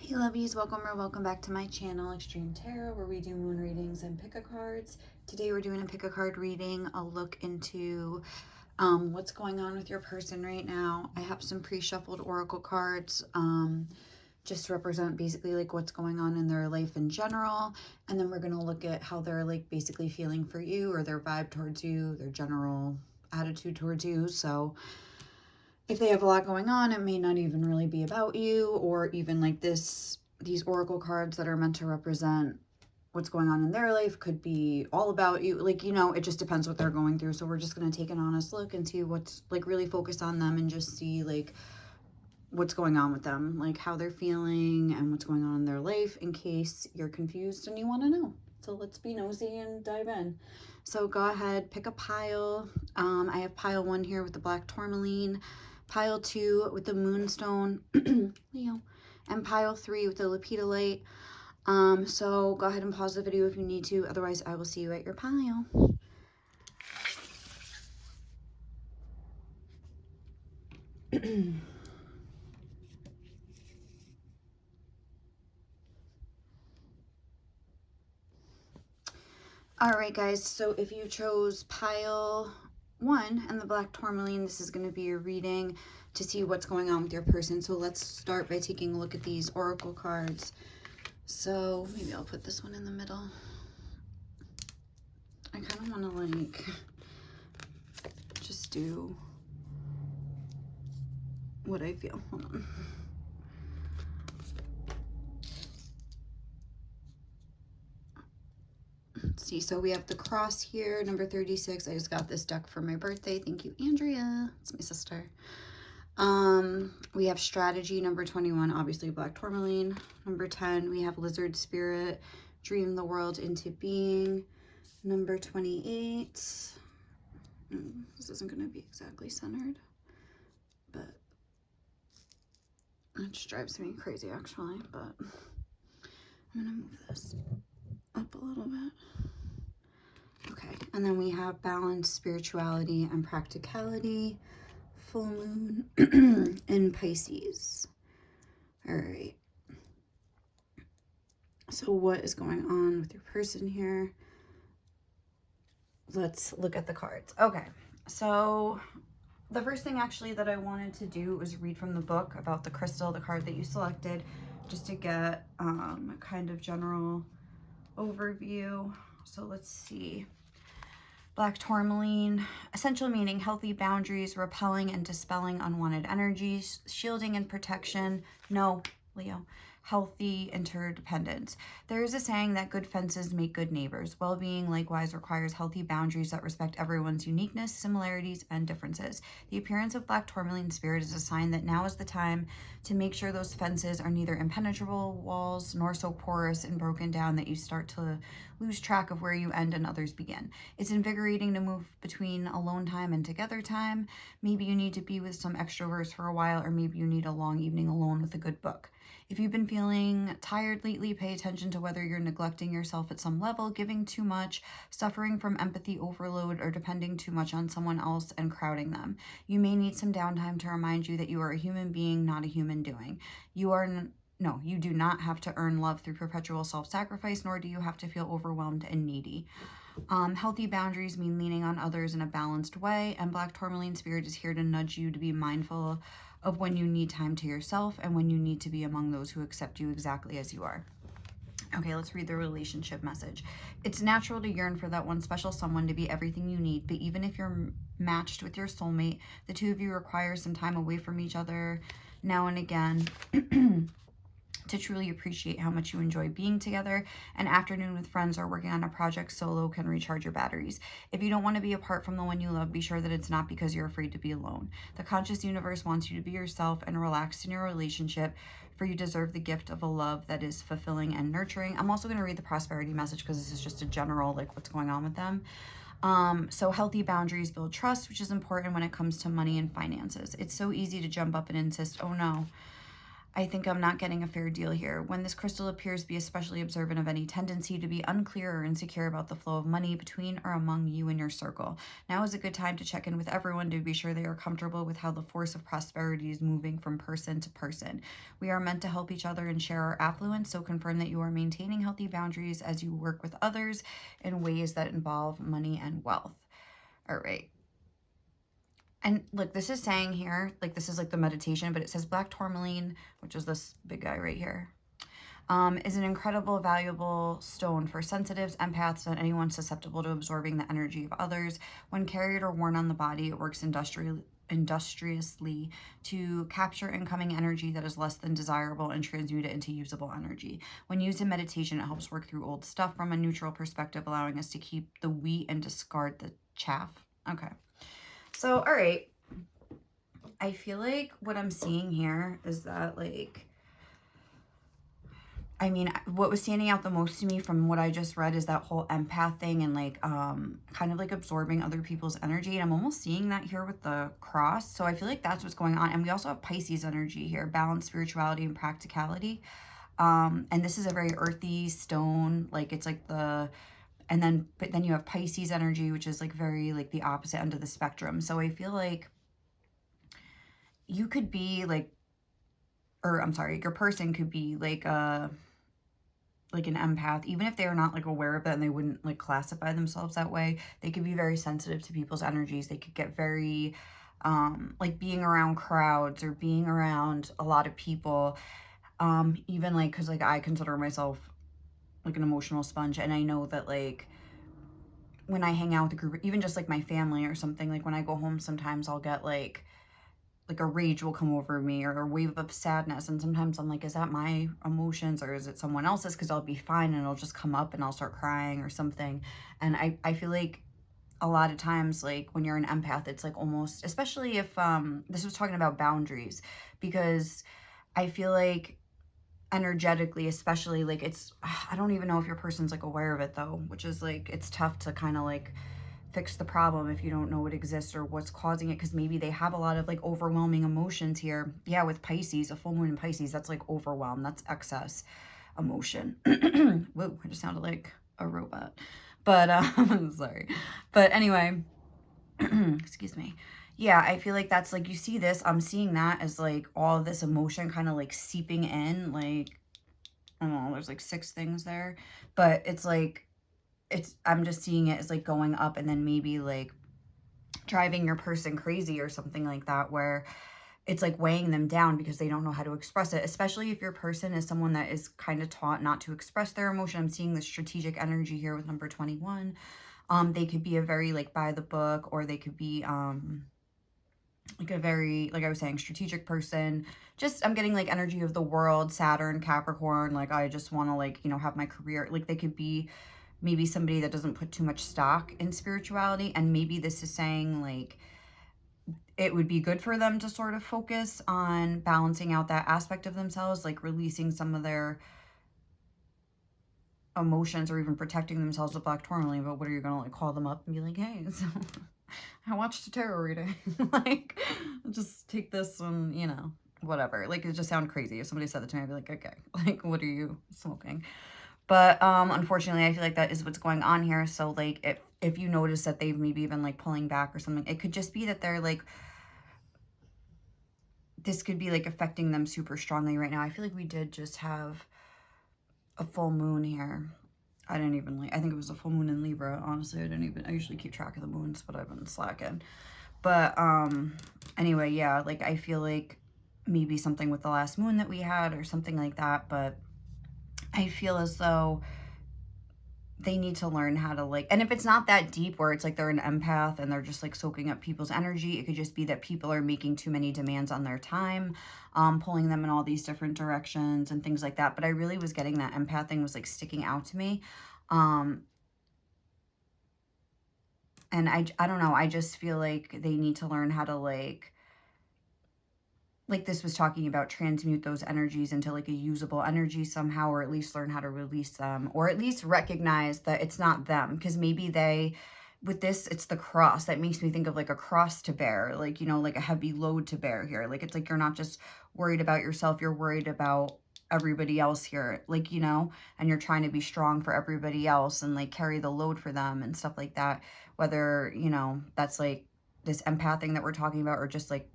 Hey lovies, welcome or welcome back to my channel, Extreme Tarot, where we do moon readings and pick-a-cards. Today we're doing a pick-a-card reading, a look into what's going on with your person right now. I have some pre-shuffled oracle cards just to represent basically like what's going on in their life in general. And then we're going to look at how they're like basically feeling for you, or their vibe towards you, their general attitude towards you. So if they have a lot going on, it may not even really be about you, or even like these oracle cards that are meant to represent what's going on in their life could be all about you. Like, you know, it just depends what they're going through. So we're just going to take an honest look and see what's like really focused on them, and just see like what's going on with them, like how they're feeling and what's going on in their life, in case you're confused and you want to know. So let's be nosy and dive in. So go ahead, pick a pile. I have pile 1 here with the black tourmaline, pile 2 with the moonstone, Leo, and pile 3 with the lepidolite. So go ahead and pause the video if you need to. Otherwise, I will see you at your pile. All right, guys, so if you chose pile 1 and the black tourmaline, this is going to be your reading to see what's going on with your person. So let's start by taking a look at these oracle cards. So maybe I'll put this one in the middle. I kind of want to like just do what I feel. Hold on. Let's see, so we have the cross here, number 36. I just got this deck for my birthday. Thank you, Andrea. It's my sister. We have strategy, number 21, obviously black tourmaline. Number 10, we have lizard spirit, dream the world into being. Number 28, this isn't going to be exactly centered, but it just drives me crazy actually. But I'm going to move this up a little bit. Okay, and then we have balance, spirituality, and practicality. Full moon in Pisces. All right. So what is going on with your person here? Let's look at the cards. Okay, so the first thing actually that I wanted to do was read from the book about the crystal, the card that you selected, just to get a kind of general overview. So let's see. Black tourmaline, essential meaning healthy boundaries, repelling and dispelling unwanted energies, shielding and protection. No, Leo. Healthy interdependence. There is a saying that good fences make good neighbors. Well-being likewise requires healthy boundaries that respect everyone's uniqueness, similarities, and differences. The appearance of black tourmaline spirit is a sign that now is the time to make sure those fences are neither impenetrable walls nor so porous and broken down that you start to lose track of where you end and others begin. It's invigorating to move between alone time and together time. Maybe you need to be with some extroverts for a while, or maybe you need a long evening alone with a good book. If you've been feeling tired lately, pay attention to whether you're neglecting yourself at some level, giving too much, suffering from empathy overload, or depending too much on someone else and crowding them. You may need some downtime to remind you that you are a human being, not a human doing. No, you do not have to earn love through perpetual self-sacrifice, nor do you have to feel overwhelmed and needy. Healthy boundaries mean leaning on others in a balanced way, and black tourmaline spirit is here to nudge you to be mindful of when you need time to yourself and when you need to be among those who accept you exactly as you are. Okay, let's read the relationship message. It's natural to yearn for that one special someone to be everything you need, but even if you're matched with your soulmate, the two of you require some time away from each other now and again to truly appreciate how much you enjoy being together. An afternoon with friends or working on a project solo can recharge your batteries. If you don't want to be apart from the one you love, be sure that it's not because you're afraid to be alone. The conscious universe wants you to be yourself and relaxed in your relationship, for you deserve the gift of a love that is fulfilling and nurturing. I'm also going to read the prosperity message because this is just a general, like, what's going on with them. So healthy boundaries build trust, which is important when it comes to money and finances. It's so easy to jump up and insist, oh no, I think I'm not getting a fair deal here. When this crystal appears to be especially observant of any tendency to be unclear or insecure about the flow of money between or among you and your circle. Now is a good time to check in with everyone to be sure they are comfortable with how the force of prosperity is moving from person to person. We are meant to help each other and share our affluence, so confirm that you are maintaining healthy boundaries as you work with others in ways that involve money and wealth. All right. And look, this is saying here, like this is like the meditation, but it says black tourmaline, which is this big guy right here, is an incredible, valuable stone for sensitives, empaths, and anyone susceptible to absorbing the energy of others. When carried or worn on the body, it works industriously to capture incoming energy that is less than desirable and transmute it into usable energy. When used in meditation, it helps work through old stuff from a neutral perspective, allowing us to keep the wheat and discard the chaff. Okay. So, all right, I feel like what I'm seeing here is that, like, I mean, what was standing out the most to me from what I just read is that whole empath thing and, like, kind of, like, absorbing other people's energy. And I'm almost seeing that here with the cross. So I feel like that's what's going on. And we also have Pisces energy here, balance, spirituality, and practicality. And this is a very earthy stone. Like, it's like the... And then, but then you have Pisces energy, which is like very like the opposite end of the spectrum. So I feel like you could be like, or I'm sorry, your person could be like an empath, even if they are not like aware of it and they wouldn't like classify themselves that way. They could be very sensitive to people's energies. They could get very, like being around crowds or being around a lot of people. Even like, cause like I consider myself like an emotional sponge, and I know that like when I hang out with a group, even just like my family or something, like when I go home sometimes I'll get like a rage will come over me or a wave of sadness, and sometimes I'm like, is that my emotions or is it someone else's? Because I'll be fine and it'll just come up and I'll start crying or something. And I feel like a lot of times, like when you're an empath, it's like almost, especially if this was talking about boundaries, because I feel like energetically, especially, like it's, I don't even know if your person's like aware of it though, which is like, it's tough to kind of like fix the problem if you don't know it exists or what's causing it, because maybe they have a lot of like overwhelming emotions here. Yeah, with Pisces, a full moon in Pisces, that's like overwhelm, that's excess emotion. Whoa, I just sounded like a robot, but sorry. But anyway, excuse me. Yeah, I feel like that's like, you see this, I'm seeing that as like all this emotion kind of like seeping in, like, I don't know, there's like 6 things there, but it's like, I'm just seeing it as like going up and then maybe like driving your person crazy or something like that, where it's like weighing them down because they don't know how to express it, especially if your person is someone that is kind of taught not to express their emotion. I'm seeing the strategic energy here with number 21. They could be a very like by the book, or they could be like a very, like I was saying, strategic person. Just, I'm getting like energy of the world, Saturn, Capricorn, like I just want to like, you know, have my career. Like they could be maybe somebody that doesn't put too much stock in spirituality, and maybe this is saying like it would be good for them to sort of focus on balancing out that aspect of themselves, like releasing some of their emotions or even protecting themselves with black tourmaline. But what are you gonna like call them up and be like, hey, so I watched a tarot reading, like just take this and, you know, whatever. Like it just sound crazy. If somebody said that to me, I'd be like, okay, like what are you smoking? But unfortunately, I feel like that is what's going on here. So like if you notice that they've maybe been like pulling back or something, it could just be that they're like, this could be like affecting them super strongly right now. I feel like we did just have a full moon here. I didn't even like, I think it was a full moon in Libra. Honestly, I usually keep track of the moons, but I've been slacking. But anyway, yeah, like I feel like maybe something with the last moon that we had or something like that. But I feel as though they need to learn how to like, and if it's not that deep where it's like they're an empath and they're just like soaking up people's energy, it could just be that people are making too many demands on their time, pulling them in all these different directions and things like that. But I really was getting that empath thing was like sticking out to me. And I don't know, I just feel like they need to learn how to like this was talking about, transmute those energies into like a usable energy somehow, or at least learn how to release them, or at least recognize that it's not them, because maybe they with this, it's the cross that makes me think of like a cross to bear, like, you know, like a heavy load to bear here. Like, it's like you're not just worried about yourself, you're worried about everybody else here, like, you know, and you're trying to be strong for everybody else and like carry the load for them and stuff like that. Whether, you know, that's like this empathing that we're talking about, or just like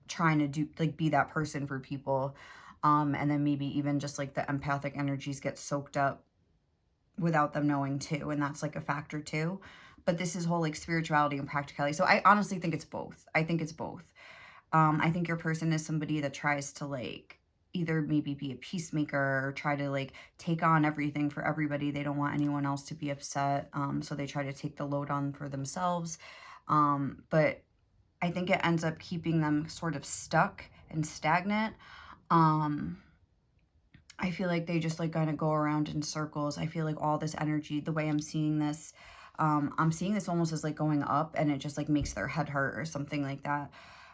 trying to do, like, be that person for people. And then maybe even just like the empathic energies get soaked up without them knowing too, and that's like a factor too. But this is whole like spirituality and practicality. So I honestly think it's both. I think it's both. I think your person is somebody that tries to like either maybe be a peacemaker or try to like take on everything for everybody. They don't want anyone else to be upset. So they try to take the load on for themselves. But I think it ends up keeping them sort of stuck and stagnant. I feel like they just like kind of go around in circles. I feel like all this energy, the way I'm seeing this almost as like going up, and it just like makes their head hurt or something like that.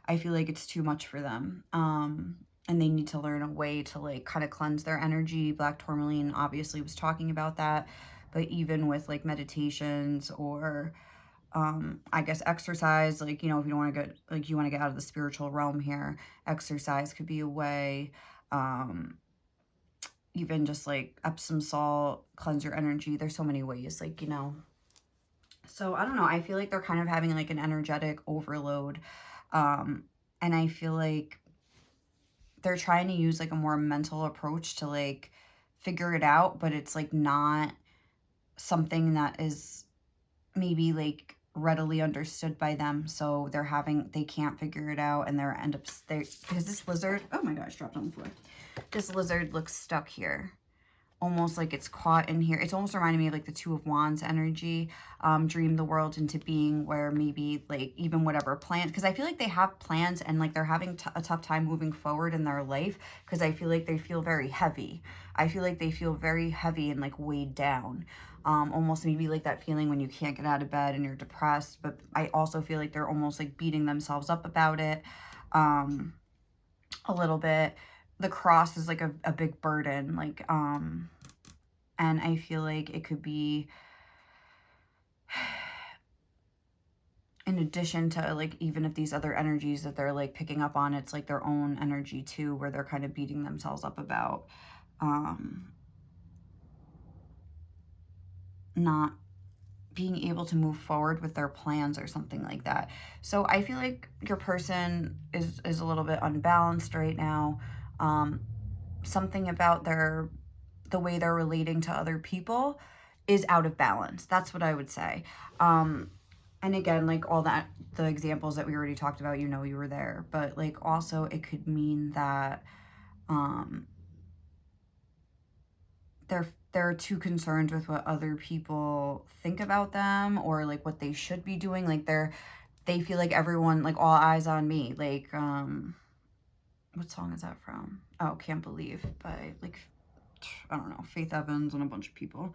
I feel like it's too much for them. And they need to learn a way to like kind of cleanse their energy. Black Tourmaline obviously was talking about that, but even with like meditations or I guess exercise, like, you know, if you don't want to get, like, you want to get out of the spiritual realm here, exercise could be a way. Even just like Epsom salt, cleanse your energy. There's so many ways, like, you know. So I don't know. I feel like they're kind of having like an energetic overload. And I feel like they're trying to use like a more mental approach to like figure it out, but it's like not something that is maybe like readily understood by them. So they can't figure it out, and because this lizard, oh my gosh, dropped on the floor. This lizard looks stuck here, almost like it's caught in here. It's almost reminding me of like the Two of Wands energy, dream the world into being, where maybe like even whatever plans, because I feel like they have plans and like they're having a tough time moving forward in their life, because I feel like they feel very heavy. I feel like they feel very heavy and like weighed down. Almost maybe like that feeling when you can't get out of bed and you're depressed, but I also feel like they're almost like beating themselves up about it a little bit. The cross is like a big burden, like, and I feel like it could be, in addition to like, even if these other energies that they're like picking up on, it's like their own energy too, where they're kind of beating themselves up about, not being able to move forward with their plans or something like that. So I feel like your person is a little bit unbalanced right now. Something about the way they're relating to other people is out of balance. That's what I would say. And again, like all that, the examples that we already talked about, you know, you were there, but like also it could mean that they're too concerned with what other people think about them, or like what they should be doing. Like they feel like everyone, like all eyes on me. Like, what song is that from? Oh, Can't Believe, by like, I don't know, Faith Evans and a bunch of people.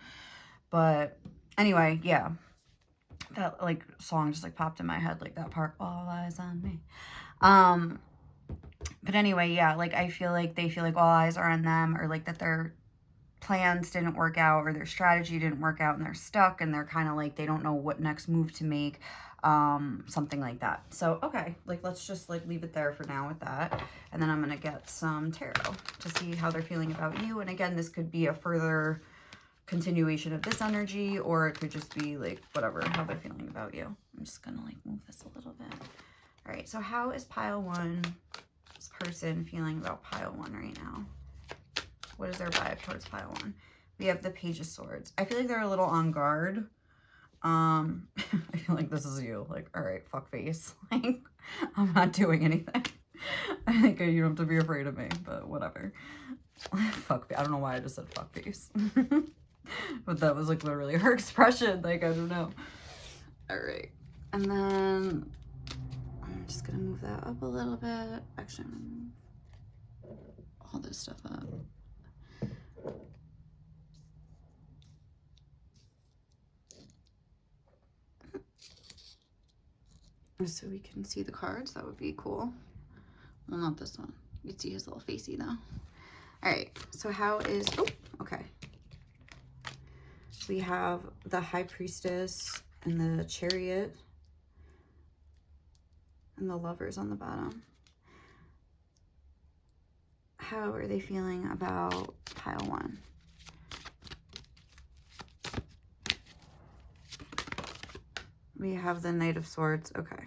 But anyway, yeah, that like song just like popped in my head, like that part, all eyes on me. But anyway, yeah, like I feel like they feel like all eyes are on them, or like that their plans didn't work out, or their strategy didn't work out, and they're stuck, and they're kind of like, they don't know what next move to make, something like that. So, okay, like let's just like leave it there for now with that. And then I'm going to get some tarot to see how they're feeling about you. And again, this could be a further continuation of this energy, or it could just be like whatever, how they're feeling about you. I'm just going to like move this a little bit. All right, so how is pile one, this person, feeling about pile one right now? What is their vibe towards pile one? We have the Page of Swords. I feel like they're a little on guard. I feel like this is you. Like, all right, fuck face. Like, I'm not doing anything. I think you don't have to be afraid of me, but whatever. Fuck face. I don't know why I just said fuck face. But that was like literally her expression. Like, I don't know. All right. And then I'm just going to move that up a little bit. Actually, I'm going to move all this stuff up. So we can see the cards. That would be cool. Well, not this one. You can see his little facey though. All right, so how is, oh, okay. We have the High Priestess and the Chariot and the Lovers on the bottom. How are they feeling about pile 1? We have the Knight of Swords. Okay.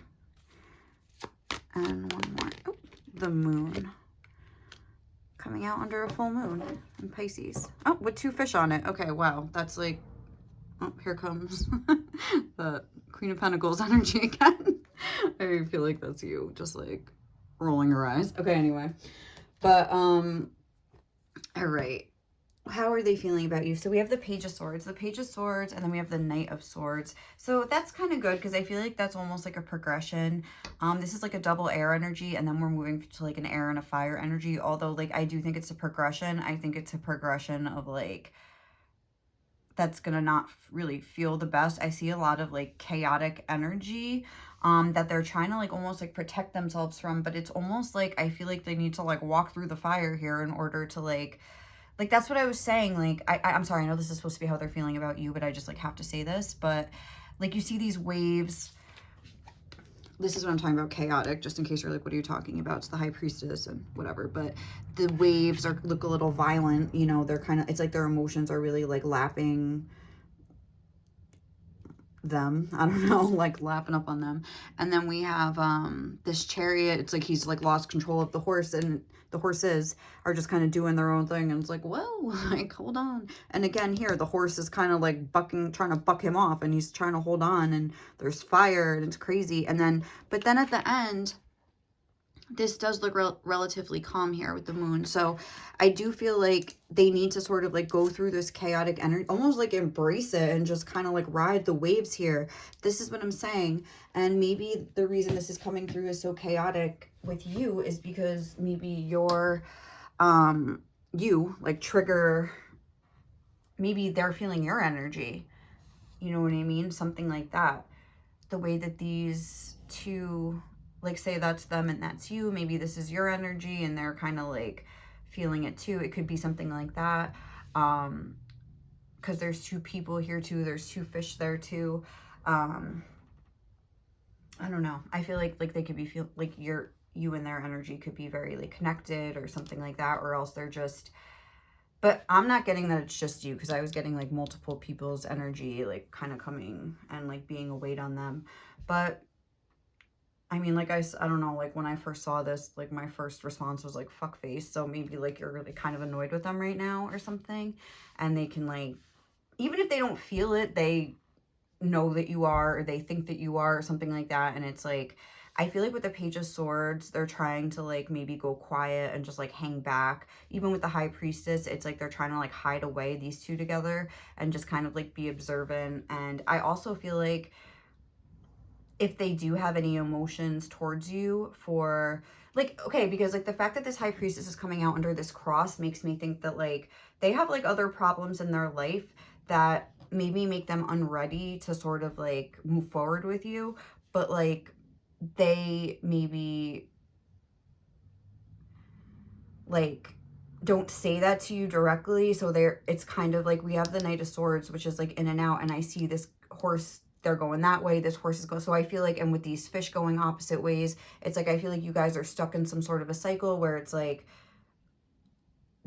And one more. Oh, the Moon. Coming out under a full moon in Pisces. Oh, with 2 fish on it. Okay, wow. That's like, oh, here comes the Queen of Pentacles energy again. I feel like that's you, just like rolling your eyes. Okay, anyway. But, all right. How are they feeling about you? So we have the Page of Swords, and then we have the Knight of Swords. So that's kind of good because I feel like that's almost like a progression. This is like a double air energy, and then we're moving to like an air and a fire energy. Although like I do think it's a progression. I think it's a progression of like that's gonna not really feel the best. I see a lot of like chaotic energy that they're trying to like almost like protect themselves from, but it's almost like I feel like they need to like walk through the fire here in order to like that's what I was saying. Like, I'm sorry, I know this is supposed to be how they're feeling about you, but I just like have to say this. But like you see these waves. This is what I'm talking about, chaotic, just in case you're like, what are you talking about? It's the High Priestess and whatever. But the waves look a little violent, you know, they're kind of, it's like their emotions are really like lapping them. I don't know, like lapping up on them. And then we have this Chariot. It's like he's like lost control of the horse, and the horses are just kind of doing their own thing, and it's like, whoa, like hold on. And again here the horse is kind of like trying to buck him off, and he's trying to hold on, and there's fire and it's crazy. And then but then at the end this does look relatively calm here with the Moon. So I do feel like they need to sort of like go through this chaotic energy, almost like embrace it and just kind of like ride the waves here. This is what I'm saying. And maybe the reason this is coming through is so chaotic with you is because maybe your, you like trigger, maybe they're feeling your energy. You know what I mean? Something like that. The way that these two, like say that's them and that's you, maybe this is your energy and they're kind of like feeling it too. It could be something like that. Because there's 2 people here too. There's 2 fish there too. I don't know. I feel like they could be like you and their energy could be very like connected or something like that, or else they're just, but I'm not getting that it's just you, because I was getting like multiple people's energy like kind of coming and like being a weight on them. But I mean, like I don't know, like when I first saw this, like my first response was like fuck face. So maybe like you're really kind of annoyed with them right now or something, and they can like, even if they don't feel it, they know that you are, or they think that you are, or something like that. And it's like, I feel like with the Page of Swords, they're trying to like maybe go quiet and just like hang back. Even with the High Priestess, it's like they're trying to like hide away, these 2 together, and just kind of like be observant. And I also feel like if they do have any emotions towards you for like, okay, because like the fact that this High Priestess is coming out under this cross makes me think that like they have like other problems in their life that maybe make them unready to sort of like move forward with you. But like they maybe like don't say that to you directly. So it's kind of like we have the Knight of Swords, which is like in and out, and I see this horse, they're going that way, this horse is going, so I feel like, and with these fish going opposite ways, it's like I feel like you guys are stuck in some sort of a cycle where it's like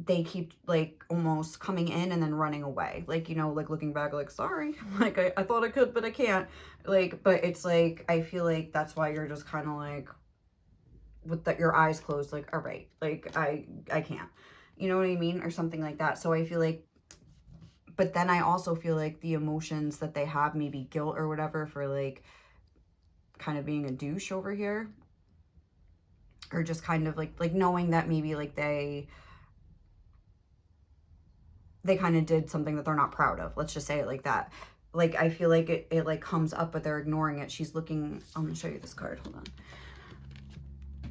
they keep like almost coming in and then running away, like, you know, like looking back like, sorry, like I thought I could but I can't, like, but it's like I feel like that's why you're just kind of like with your eyes closed, like, all right, like I can't, you know what I mean, or something like that. So I feel like, but then I also feel like the emotions that they have, maybe guilt or whatever for like kind of being a douche over here, or just kind of like knowing that maybe like they kind of did something that they're not proud of. Let's just say it like that. Like, I feel like it like comes up, but they're ignoring it. She's looking, I'm going to show you this card. Hold on.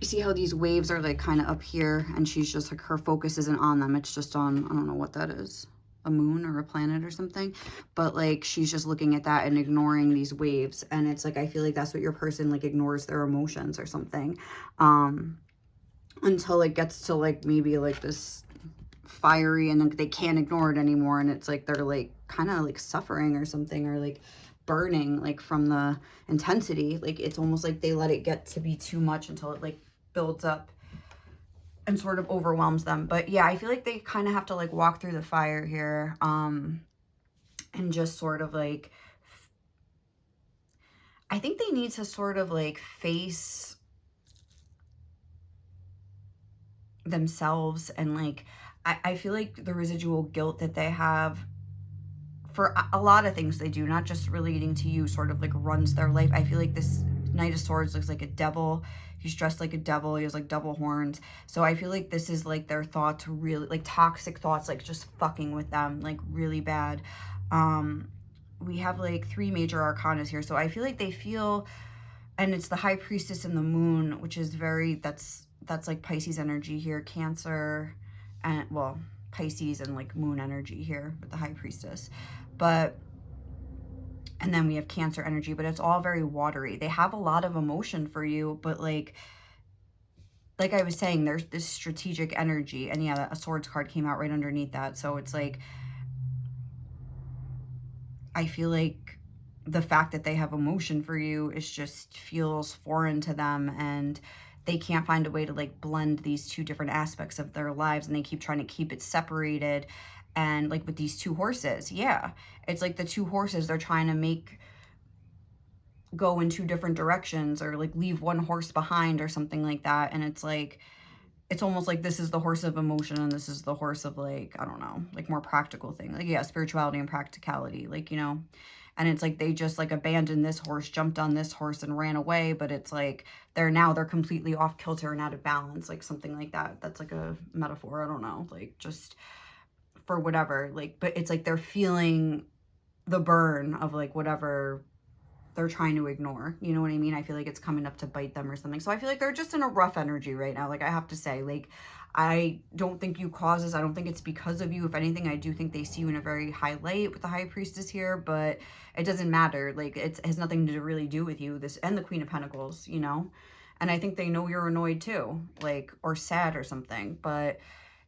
You see how these waves are like kind of up here, and she's just like, her focus isn't on them. It's just on, I don't know what that is, a moon or a planet or something. But like, she's just looking at that and ignoring these waves. And it's like, I feel like that's what your person like ignores their emotions or something. Until it gets to like maybe like this fiery, and then they can't ignore it anymore, and it's like they're like kind of like suffering or something, or like burning, like from the intensity. Like it's almost like they let it get to be too much until it like builds up and sort of overwhelms them. But yeah, I feel like they kind of have to like walk through the fire here, and just sort of like, I think they need to sort of like face themselves, and like, I feel like the residual guilt that they have for a lot of things they do, not just relating to you, sort of like runs their life. I feel like this Knight of Swords looks like a devil. He's dressed like a devil. He has like devil horns. So I feel like this is like their thoughts, really like toxic thoughts, like just fucking with them, like really bad. We have like 3 major arcanas here. So I feel like they feel, and it's the High Priestess and the Moon, which is very, that's like Pisces energy here, Cancer, and well, Pisces and like Moon energy here with the High Priestess. But, and then we have Cancer energy, but it's all very watery. They have a lot of emotion for you, but like I was saying, there's this strategic energy, and yeah, a Swords card came out right underneath that. So it's like, I feel like the fact that they have emotion for you is just feels foreign to them, and they can't find a way to like blend these 2 different aspects of their lives, and they keep trying to keep it separated. And like with these 2 horses, yeah, it's like the 2 horses they're trying to make go in 2 different directions, or like leave one horse behind or something like that. And it's like, it's almost like this is the horse of emotion and this is the horse of like, I don't know, like more practical thing. Like, yeah, spirituality and practicality, like, you know. And it's like they just like abandoned this horse, jumped on this horse and ran away. But it's like they're completely off kilter and out of balance, like something like that. That's like a metaphor. I don't know, like just for whatever, like, but it's like they're feeling the burn of like whatever they're trying to ignore. You know what I mean? I feel like it's coming up to bite them or something. So I feel like they're just in a rough energy right now. Like I have to say, like, I don't think you cause this. I don't think it's because of you. If anything, I do think they see you in a very high light with the High Priestess here, but it doesn't matter. Like it has nothing to really do with you. This and the Queen of Pentacles, you know? And I think they know you're annoyed too, like, or sad or something, but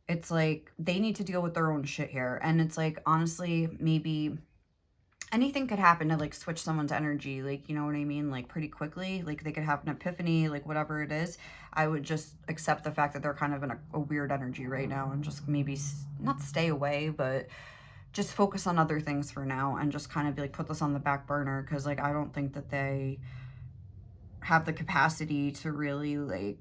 it's like they need to deal with their own shit here. And it's like, honestly, maybe anything could happen to like switch someone's energy, like, you know what I mean, like pretty quickly. Like they could have an epiphany, like whatever it is. I would just accept the fact that they're kind of in a weird energy right now, and just maybe not stay away, but just focus on other things for now, and just kind of be like, put this on the back burner, because like I don't think that they have the capacity to really like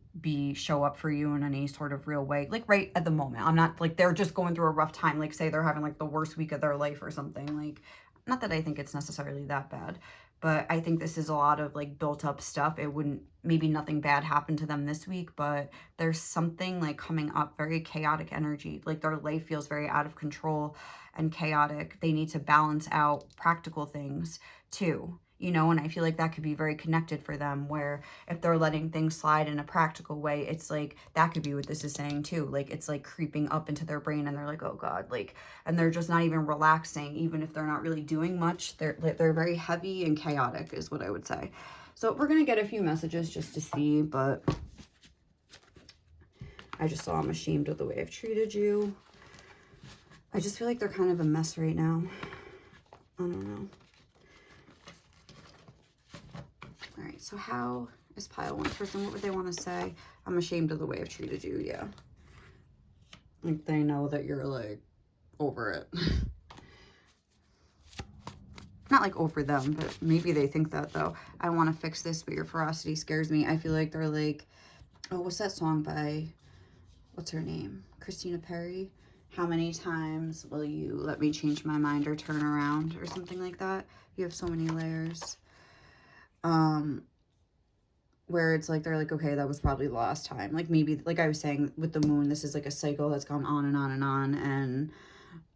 show up for you in any sort of real way, like right at the moment. I'm not like they're just going through a rough time, like say they're having like the worst week of their life or something. Like, not that I think it's necessarily that bad, but I think this is a lot of like built up stuff. It wouldn't, maybe nothing bad happened to them this week, but there's something like coming up, very chaotic energy. Like their life feels very out of control and chaotic. They need to balance out practical things too, you know, and I feel like that could be very connected for them, where if they're letting things slide in a practical way, it's like, that could be what this is saying too. Like, it's like creeping up into their brain, and they're like, oh God, like, and they're just not even relaxing, even if they're not really doing much. They're very heavy and chaotic is what I would say. So we're going to get a few messages just to see, but I just saw, I'm ashamed of the way I've treated you. I just feel like they're kind of a mess right now. I don't know. All right, so how is pile 1 person? What would they want to say? I'm ashamed of the way I've treated you, yeah. Like, they know that you're, like, over it. Not, like, over them, but maybe they think that, though. I want to fix this, but your ferocity scares me. I feel like they're, like, oh, what's that song by, what's her name? Christina Perri? How many times will you let me change my mind or turn around or something like that? You have so many layers. Where it's like, they're like, okay, that was probably the last time. Like, maybe, like I was saying, with the moon, this is like a cycle that's gone on and on and on, and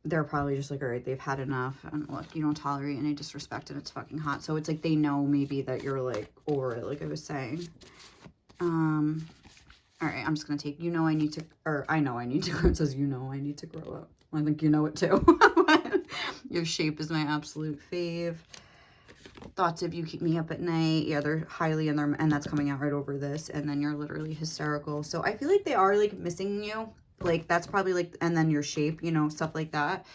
they're probably just like, all right, they've had enough, and look, you don't tolerate any disrespect, and it's fucking hot. So it's like, they know maybe that you're like over it, like I was saying. All right, I'm just gonna take, you know I need to, or I know I need to, it says, you know I need to grow up. I think you know it too. Your shape is my absolute fave. Thoughts of you keep me up at night. Yeah, they're highly in their, and that's coming out right over this. And then you're literally hysterical. So I feel like they are like missing you. Like that's probably like, and then your shape, you know, stuff like that.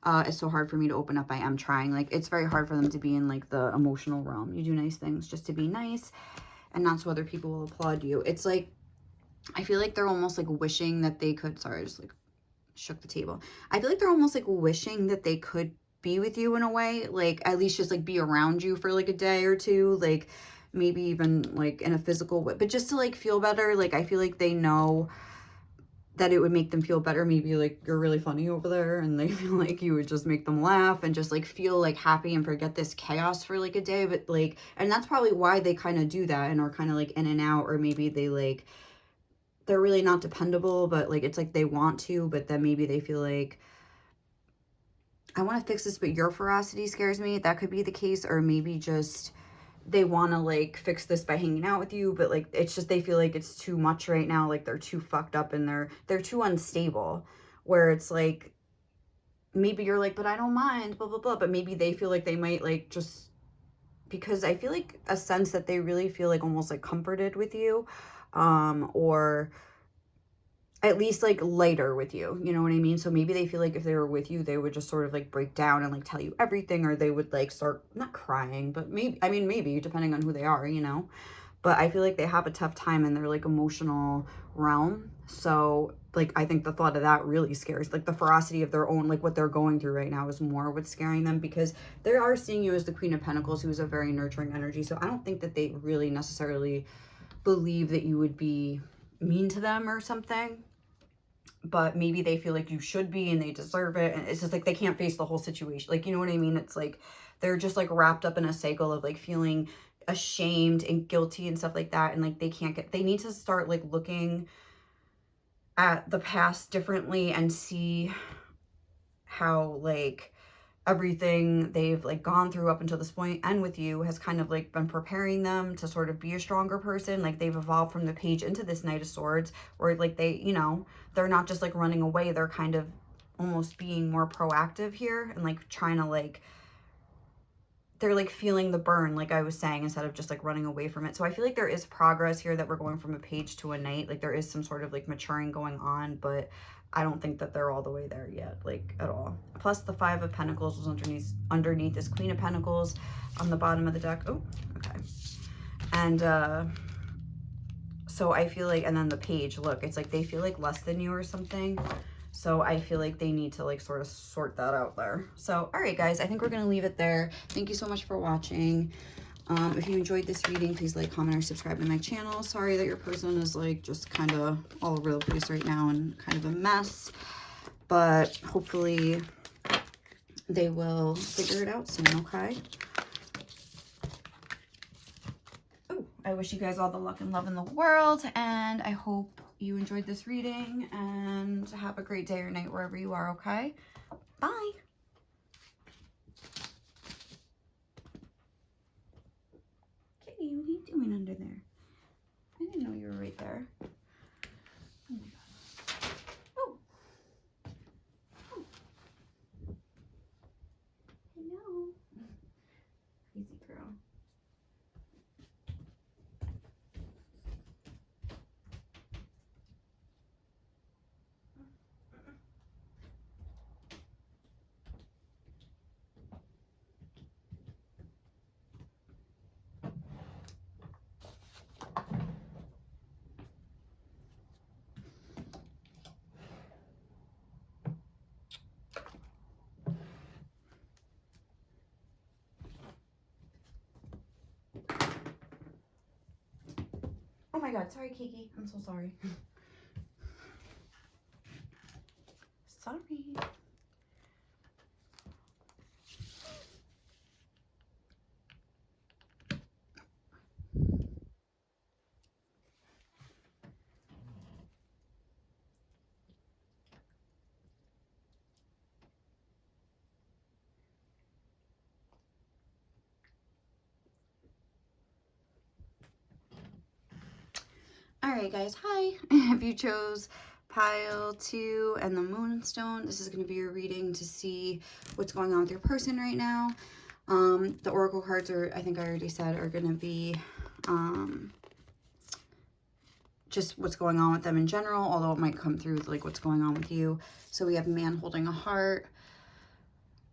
It's so hard for me to open up. I am trying. Like, it's very hard for them to be in, like, the emotional realm. You do nice things just to be nice, and not so other people will applaud you. It's like, I feel like they're almost, like, wishing that they could, sorry, I just, like, shook the table. I feel like they're almost, like, wishing that they could be with you in a way. Like, at least just, like, be around you for, like, a day or two. Like, maybe even, like, in a physical way. But just to, like, feel better. Like, I feel like they know that it would make them feel better. Maybe, like, you're really funny over there, and they feel like you would just make them laugh and just, like, feel, like, happy and forget this chaos for, like, a day. But, like, and that's probably why they kind of do that and are kind of, like, in and out. Or maybe they, like, they're really not dependable, but, like, it's like they want to, but then maybe they feel like, I want to fix this, but your ferocity scares me. That could be the case. Or maybe just they want to, like, fix this by hanging out with you, but, like, it's just they feel like it's too much right now. Like, they're too fucked up and they're too unstable, where it's like, maybe you're like, but I don't mind, blah, blah, blah. But maybe they feel like they might, like, just, because I feel like a sense that they really feel like almost like comforted with you, or at least, like, lighter with you, you know what I mean? So maybe they feel like if they were with you, they would just sort of, like, break down and, like, tell you everything, or they would, like, start, not crying, but maybe, I mean, maybe, depending on who they are, you know? But I feel like they have a tough time in their, like, emotional realm. So, like, I think the thought of that really scares, like, the ferocity of their own, like, what they're going through right now is more what's scaring them, because they are seeing you as the Queen of Pentacles, who is a very nurturing energy. So I don't think that they really necessarily believe that you would be mean to them or something, but maybe they feel like you should be and they deserve it. And it's just like they can't face the whole situation. Like, you know what I mean? It's like they're just, like, wrapped up in a cycle of, like, feeling ashamed and guilty and stuff like that. And, like, they need to start, like, looking at the past differently and see how, like, everything they've, like, gone through up until this point and with you has kind of, like, been preparing them to sort of be a stronger person. Like, they've evolved from the Page into this Knight of Swords, where, like, they, you know, they're not just, like, running away. They're kind of almost being more proactive here and, like, trying to, like, they're, like, feeling the burn, like I was saying, instead of just, like, running away from it. So I feel like there is progress here, that we're going from a Page to a Knight. Like, there is some sort of, like, maturing going on, but I don't think that they're all the way there yet, like, at all. Plus the Five of Pentacles was underneath this Queen of Pentacles on the bottom of the deck. Oh, okay. And so I feel like, and then the Page, look, it's like they feel like less than you or something. So I feel like they need to, like, sort of sort that out there. So, all right, guys, I think we're going to leave it there. Thank you so much for watching. If you enjoyed this reading, please like, comment, or subscribe to my channel. Sorry that your person is, like, just kind of all over the place right now and kind of a mess. But hopefully they will figure it out soon, okay? Oh, I wish you guys all the luck and love in the world. And I hope you enjoyed this reading. And have a great day or night wherever you are, okay? Bye. Kitty, what are you doing under there? I didn't know you were right there. Oh my God. Oh. Oh. Hello. Crazy girl. Oh my God, sorry, Kiki. I'm so sorry. Sorry. All right, guys, hi. If you chose pile 2 and the Moonstone, this is going to be your reading to see what's going on with your person right now. The Oracle cards are, I think I already said, are going to be just what's going on with them in general, although it might come through like what's going on with you. So we have Man holding a heart,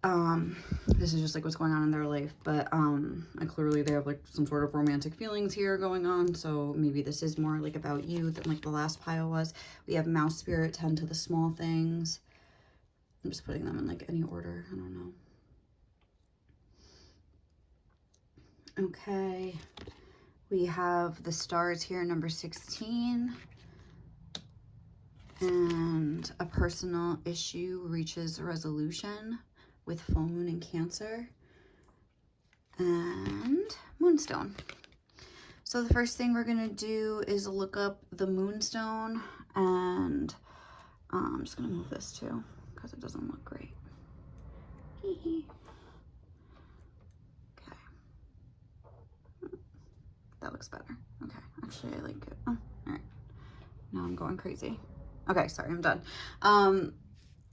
This is just like what's going on in their life, but and clearly they have like some sort of romantic feelings here going on, so maybe this is more like about you than like the last pile was. We have mouse spirit, tend to the small things. I'm just putting them in like any order, I don't know. Okay, we have the stars here, number 16. And a personal issue reaches a resolution with full moon in Cancer. And moonstone. So the first thing we're going to do is look up the moonstone, and I'm just going to move this too because it doesn't look great. Okay. That looks better. Okay, actually I like it. Oh, all right. Now I'm going crazy. Okay, sorry, I'm done.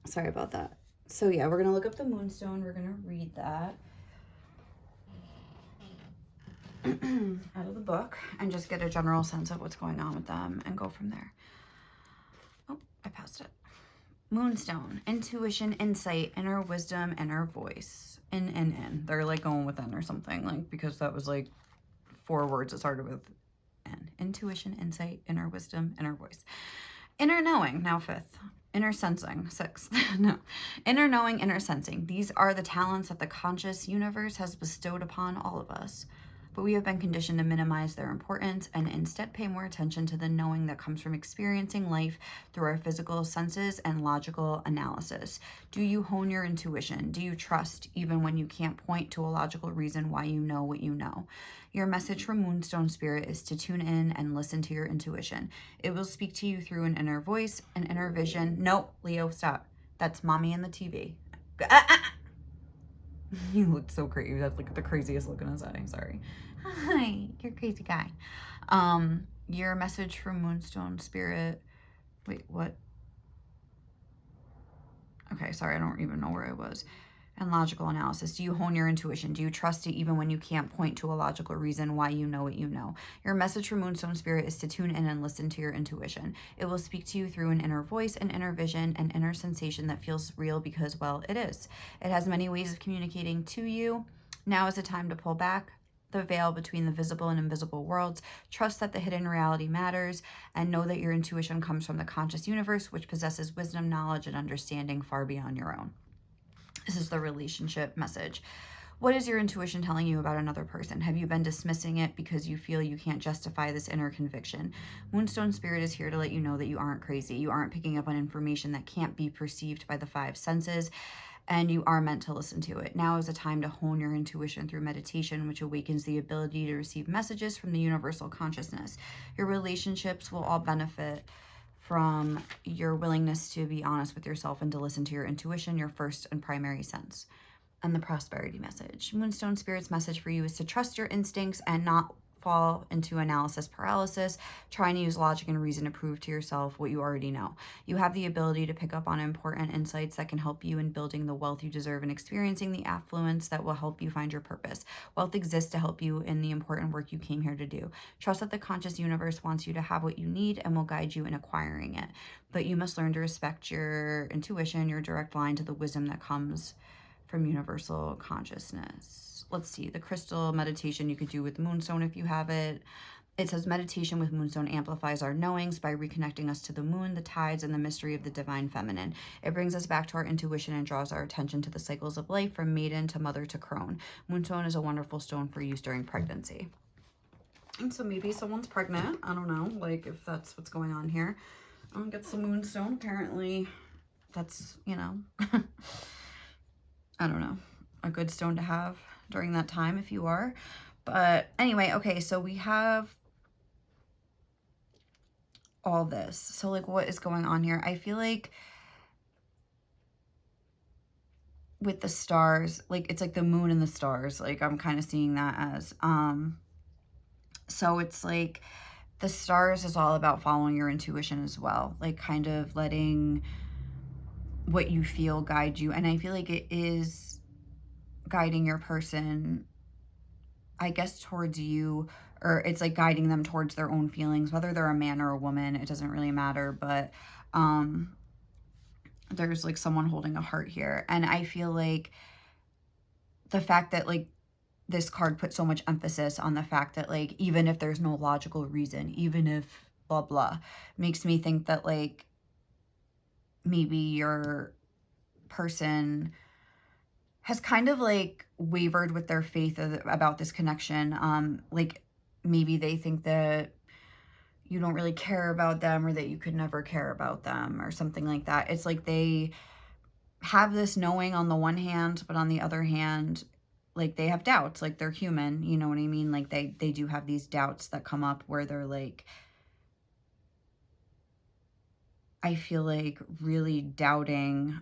Sorry about that. So yeah, we're gonna look up the moonstone. We're gonna read that out of the book and just get a general sense of what's going on with them and go from there. Oh, I passed it. Moonstone, intuition, insight, inner wisdom, inner voice. In. They're like going with N or something, like, because that was like 4 words that started with N. Intuition, insight, inner wisdom, inner voice. Inner knowing, now 5th. Inner sensing, 6th. No. Inner knowing, inner sensing. These are the talents that the conscious universe has bestowed upon all of us. But we have been conditioned to minimize their importance and instead pay more attention to the knowing that comes from experiencing life through our physical senses and logical analysis. Do you hone your intuition? Do you trust even when you can't point to a logical reason why you know what you know? Your message from Moonstone Spirit is to tune in and listen to your intuition. It will speak to you through an inner voice, an inner vision. No, Leo, stop. That's mommy and the TV. You look so crazy. That's like the craziest look in his eye. Sorry. Hi, you're a crazy guy. Your message from Moonstone Spirit. Wait, what? Okay, sorry, I don't even know where I was. And logical analysis. Do you hone your intuition? Do you trust it even when you can't point to a logical reason why you know what you know? Your message from Moonstone Spirit is to tune in and listen to your intuition. It will speak to you through an inner voice, an inner vision, an inner sensation that feels real because, well, it is. It has many ways of communicating to you. Now is the time to pull back the veil between the visible and invisible worlds. Trust that the hidden reality matters, and know that your intuition comes from the conscious universe, which possesses wisdom, knowledge, and understanding far beyond your own. This is the relationship message. What is your intuition telling you about another person? Have you been dismissing it because you feel you can't justify this inner conviction? Moonstone Spirit is here to let you know that you aren't crazy. You aren't picking up on information that can't be perceived by the 5 senses, and you are meant to listen to it. Now is a time to hone your intuition through meditation, which awakens the ability to receive messages from the universal consciousness. Your relationships will all benefit from your willingness to be honest with yourself and to listen to your intuition, your first and primary sense. And the prosperity message. Moonstone Spirit's message for you is to trust your instincts and not fall into analysis paralysis, trying to use logic and reason to prove to yourself what you already know. You have the ability to pick up on important insights that can help you in building the wealth you deserve and experiencing the affluence that will help you find your purpose. Wealth exists to help you in the important work you came here to do. Trust that the conscious universe wants you to have what you need and will guide you in acquiring it. But you must learn to respect your intuition, your direct line to the wisdom that comes from universal consciousness. Let's see, the crystal meditation you could do with Moonstone if you have it. It says meditation with Moonstone amplifies our knowings by reconnecting us to the moon, the tides, and the mystery of the divine feminine. It brings us back to our intuition and draws our attention to the cycles of life from maiden to mother to crone. Moonstone is a wonderful stone for use during pregnancy. And so maybe someone's pregnant. I don't know, like if that's what's going on here. Get some Moonstone. Apparently that's, you know, I don't know, a good stone to have during that time if you are. But anyway, okay, so we have all this. So like what is going on here? I feel like with the stars, like it's like the moon and the stars, like I'm kind of seeing that as, so it's like the stars is all about following your intuition as well, like kind of letting what you feel guide you. And I feel like it is guiding your person, I guess, towards you, or it's like guiding them towards their own feelings, whether they're a man or a woman, it doesn't really matter. But there's like someone holding a heart here. And I feel like the fact that like this card put so much emphasis on the fact that like, even if there's no logical reason, even if blah, blah, makes me think that like maybe your person has kind of like wavered with their faith about this connection. Like maybe they think that you don't really care about them, or that you could never care about them, or something like that. It's like they have this knowing on the one hand, but on the other hand, like they have doubts. Like they're human, you know what I mean? Like they do have these doubts that come up where they're like, I feel like really doubting,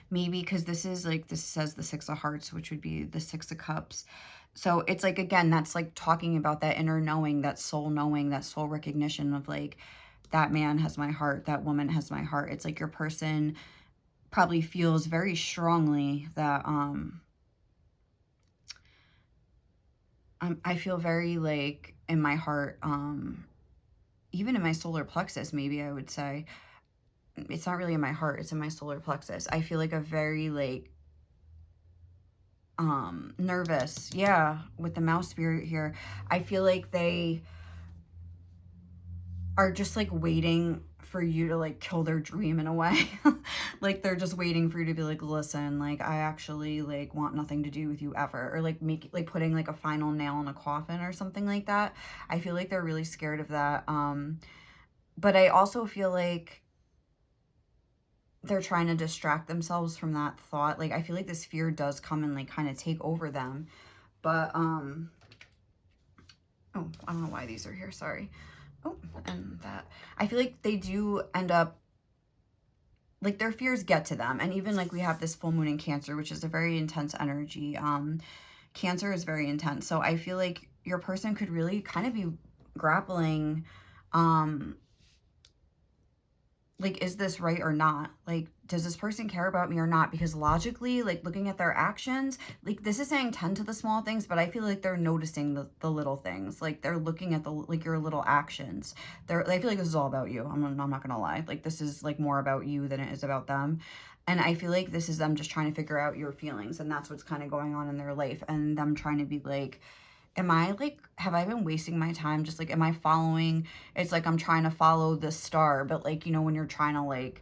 maybe because this is like, this says the Six of Hearts, which would be the Six of Cups. So it's like, again, that's like talking about that inner knowing, that soul knowing, that soul recognition of like, that man has my heart, that woman has my heart. It's like your person probably feels very strongly that, I feel very like in my heart, even in my solar plexus, maybe I would say, it's not really in my heart, it's in my solar plexus. I feel like a very like, nervous, yeah, with the mouse spirit here. I feel like they are just like waiting for you to like kill their dream in a way. Like they're just waiting for you to be like, listen, like I actually like want nothing to do with you ever, or like make like putting like a final nail in a coffin or something like that. I feel like they're really scared of that. But I also feel like they're trying to distract themselves from that thought. Like I feel like this fear does come and like kind of take over them. But oh, I don't know why these are here, sorry. Oh, and that. I feel like they do end up, like their fears get to them. And even like we have this full moon in Cancer, which is a very intense energy. Cancer is very intense. So I feel like your person could really kind of be grappling, like, is this right or not? Like, does this person care about me or not? Because logically, like looking at their actions, like this is saying tend to the small things, but I feel like they're noticing the little things. Like they're looking at the, like your little actions. I feel like this is all about you. I'm not gonna lie. Like this is like more about you than it is about them. And I feel like this is them just trying to figure out your feelings, and that's what's kind of going on in their life, and them trying to be like, am I like, have I been wasting my time? Just like, am I following? It's like I'm trying to follow the star, but like, you know, when you're trying to like,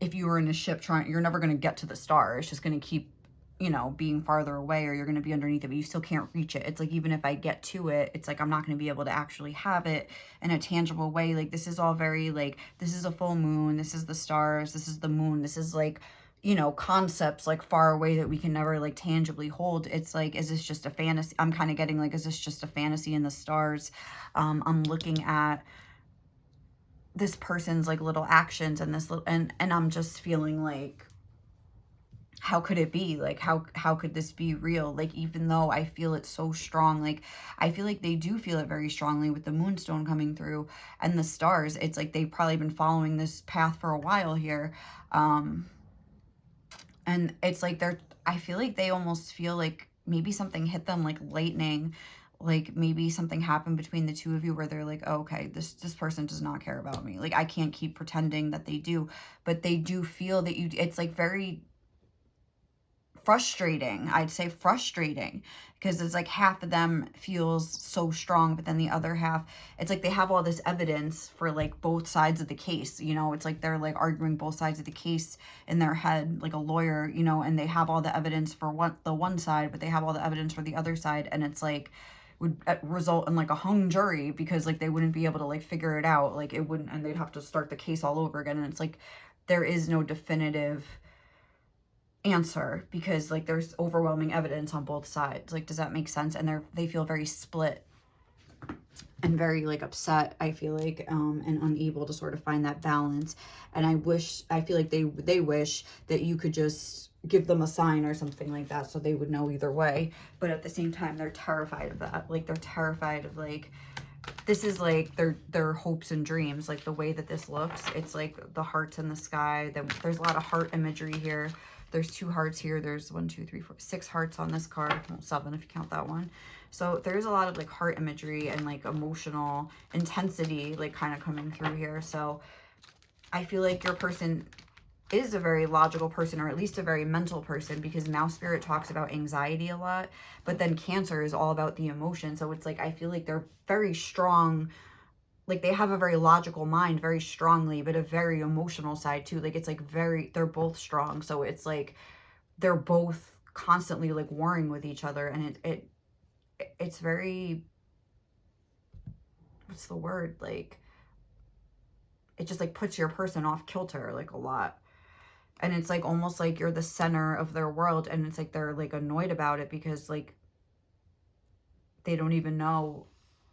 if you were in a ship you're never going to get to the star. It's just going to keep, you know, being farther away, or you're going to be underneath it, but you still can't reach it. It's like, even if I get to it, it's like, I'm not going to be able to actually have it in a tangible way. Like this is all very like, this is a full moon. This is the stars. This is the moon. This is like, you know, concepts like far away that we can never like tangibly hold. It's like, is this just a fantasy? I'm kind of getting like, is this just a fantasy in the stars? I'm looking at this person's like little actions and this little, and I'm just feeling like, how could it be? Like, how could this be real? Like, even though I feel it so strong, like, I feel like they do feel it very strongly with the moonstone coming through and the stars. It's like they've probably been following this path for a while here. And it's like I feel like they almost feel like maybe something hit them like lightning. Like maybe something happened between the two of you where they're like, oh, okay, this person does not care about me. Like I can't keep pretending that they do, but they do feel that it's like very frustrating. I'd say frustrating, because it's like half of them feels so strong, but then the other half, it's like they have all this evidence for like both sides of the case, you know. It's like they're like arguing both sides of the case in their head like a lawyer, you know, and they have all the evidence for the one side, but they have all the evidence for the other side, and it's like would result in like a hung jury, because like they wouldn't be able to like figure it out, like it wouldn't, and they'd have to start the case all over again. And it's like there is no definitive answer, because like there's overwhelming evidence on both sides. Like, does that make sense? And they feel very split and very like upset, I feel like, and unable to sort of find that balance. And I feel like they wish that you could just give them a sign or something like that, so they would know either way. But at the same time, they're terrified of that. Like they're terrified of like, this is like their hopes and dreams, like the way that this looks. It's like the hearts in the sky. There's a lot of heart imagery here. There's 2 hearts here. There's 1, 2, 3, 4, 6 hearts on this card. Well, 7 if you count that one. So there's a lot of like heart imagery and like emotional intensity like kind of coming through here. So I feel like your person is a very logical person, or at least a very mental person, because Mouse Spirit talks about anxiety a lot, but then Cancer is all about the emotion. So it's like, I feel like they're very strong, like they have a very logical mind very strongly, but a very emotional side too. Like it's like they're both strong. So it's like they're both constantly like warring with each other, and it's very, what's the word, like it just like puts your person off kilter like a lot. And it's like almost like you're the center of their world, and it's like they're like annoyed about it because like they don't even know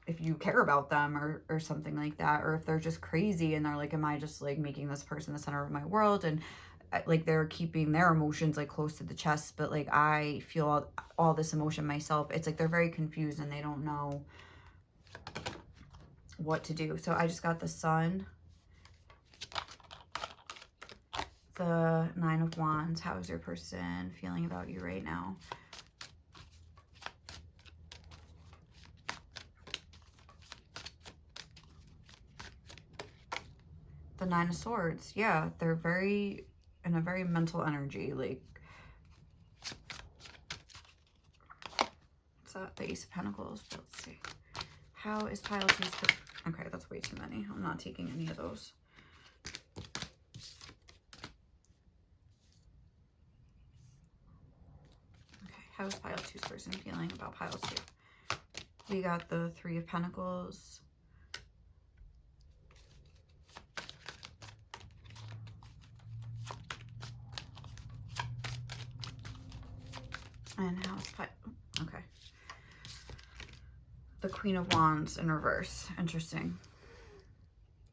if you care about them or something like that, or if they're just crazy and they're like, am I just like making this person the center of my world? And like they're keeping their emotions like close to the chest, but like I feel all this emotion myself. It's like they're very confused and they don't know what to do. So I just got the Sun, the Nine of Wands. How is your person feeling about you right now? The Nine of Swords. Yeah, they're very in a very mental energy. Like, what's that? The Ace of Pentacles. Let's see. How is pile 2? Okay, that's way too many. I'm not taking any of those. Okay, how is pile 2's person feeling about pile 2? We got the Three of Pentacles. And how's okay. The Queen of Wands in reverse. Interesting.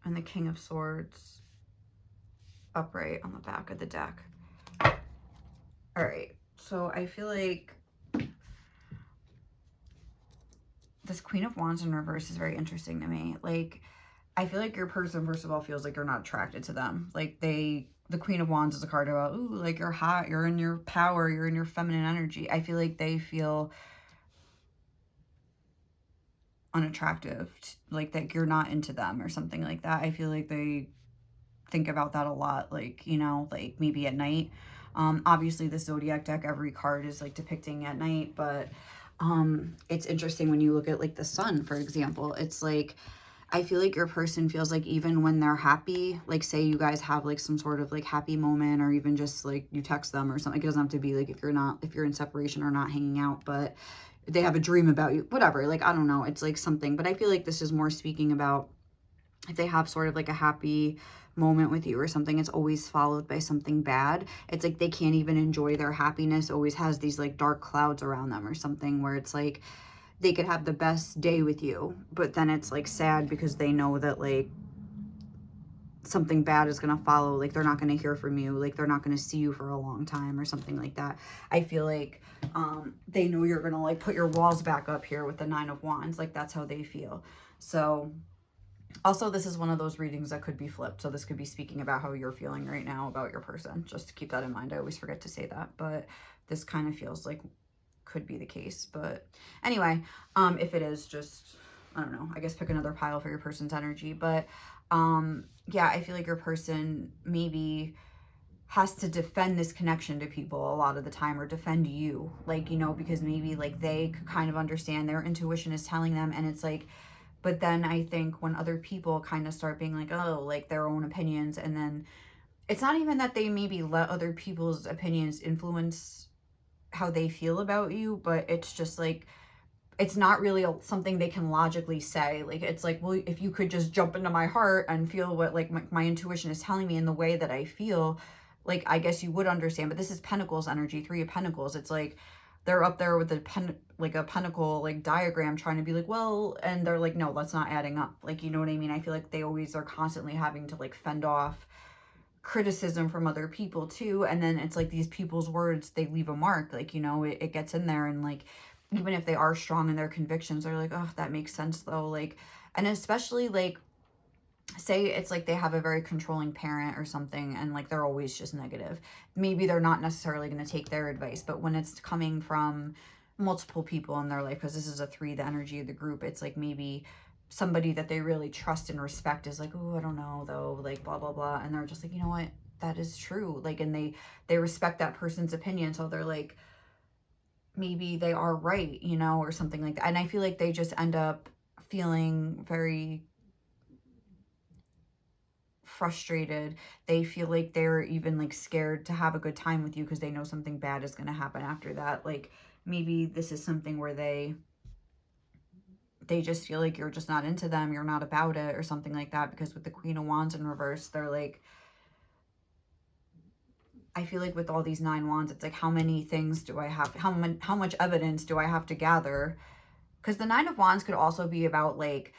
And the King of Swords upright on the back of the deck. All right. So I feel like this Queen of Wands in reverse is very interesting to me. Like, I feel like your person, first of all, feels like you're not attracted to them. Like the Queen of Wands is a card about, ooh, like you're hot, you're in your power, you're in your feminine energy. I feel like they feel unattractive, like that you're not into them or something like that. I feel like they think about that a lot, like, you know, like maybe at night. Obviously the Zodiac deck, every card is like depicting at night, but it's interesting when you look at like the Sun, for example. It's like, I feel like your person feels like even when they're happy, like say you guys have like some sort of like happy moment, or even just like you text them or something. It doesn't have to be like if you're in separation or not hanging out, but they have a dream about you, whatever. Like, I don't know. It's like something, but I feel like this is more speaking about if they have sort of like a happy moment with you or something, it's always followed by something bad. It's like they can't even enjoy their happiness. Always has these like dark clouds around them or something, where it's like they could have the best day with you, but then it's like sad because they know that like something bad is going to follow. Like they're not going to hear from you, like they're not going to see you for a long time or something like that. I feel like they know you're going to like put your walls back up here with the Nine of Wands. Like that's how they feel. So also, this is one of those readings that could be flipped. So this could be speaking about how you're feeling right now about your person. Just to keep that in mind. I always forget to say that, but this kind of feels like could be the case. But anyway, if it is, just, I don't know, I guess pick another pile for your person's energy. But yeah, I feel like your person maybe has to defend this connection to people a lot of the time, or defend you, like, you know, because maybe like they kind of understand, their intuition is telling them, and it's like, but then I think when other people kind of start being like, oh, like their own opinions, and then it's not even that they maybe let other people's opinions influence how they feel about you, but it's just like, it's not really something they can logically say. Like, it's like, well, if you could just jump into my heart and feel what like my intuition is telling me in the way that I feel, like, I guess you would understand. But this is Pentacles energy, Three of Pentacles. It's like they're up there with a pentacle like diagram, trying to be like, well, and they're like, no, that's not adding up. Like, you know what I mean? I feel like they always are constantly having to like fend off criticism from other people too. And then it's like these people's words, they leave a mark. Like, you know, it gets in there, and like, even if they are strong in their convictions, they're like, oh, that makes sense though. Like, and especially like, say it's like they have a very controlling parent or something, and like they're always just negative. Maybe they're not necessarily going to take their advice, but when it's coming from multiple people in their life, because this is a 3, the energy of the group, it's like maybe somebody that they really trust and respect is like, oh, I don't know though, like blah blah blah, and they're just like, you know what, that is true. Like, and they respect that person's opinion. So they're like, maybe they are right, you know, or something like that. And I feel like they just end up feeling very frustrated. They feel like they're even like scared to have a good time with you because they know something bad is going to happen after that. Like, maybe this is something where they just feel like you're just not into them, you're not about it, or something like that. Because with the Queen of Wands in reverse, they're like, I feel like with all these 9 wands, it's like, how many things do I have, how much evidence do I have to gather? Because the 9 of Wands could also be about like,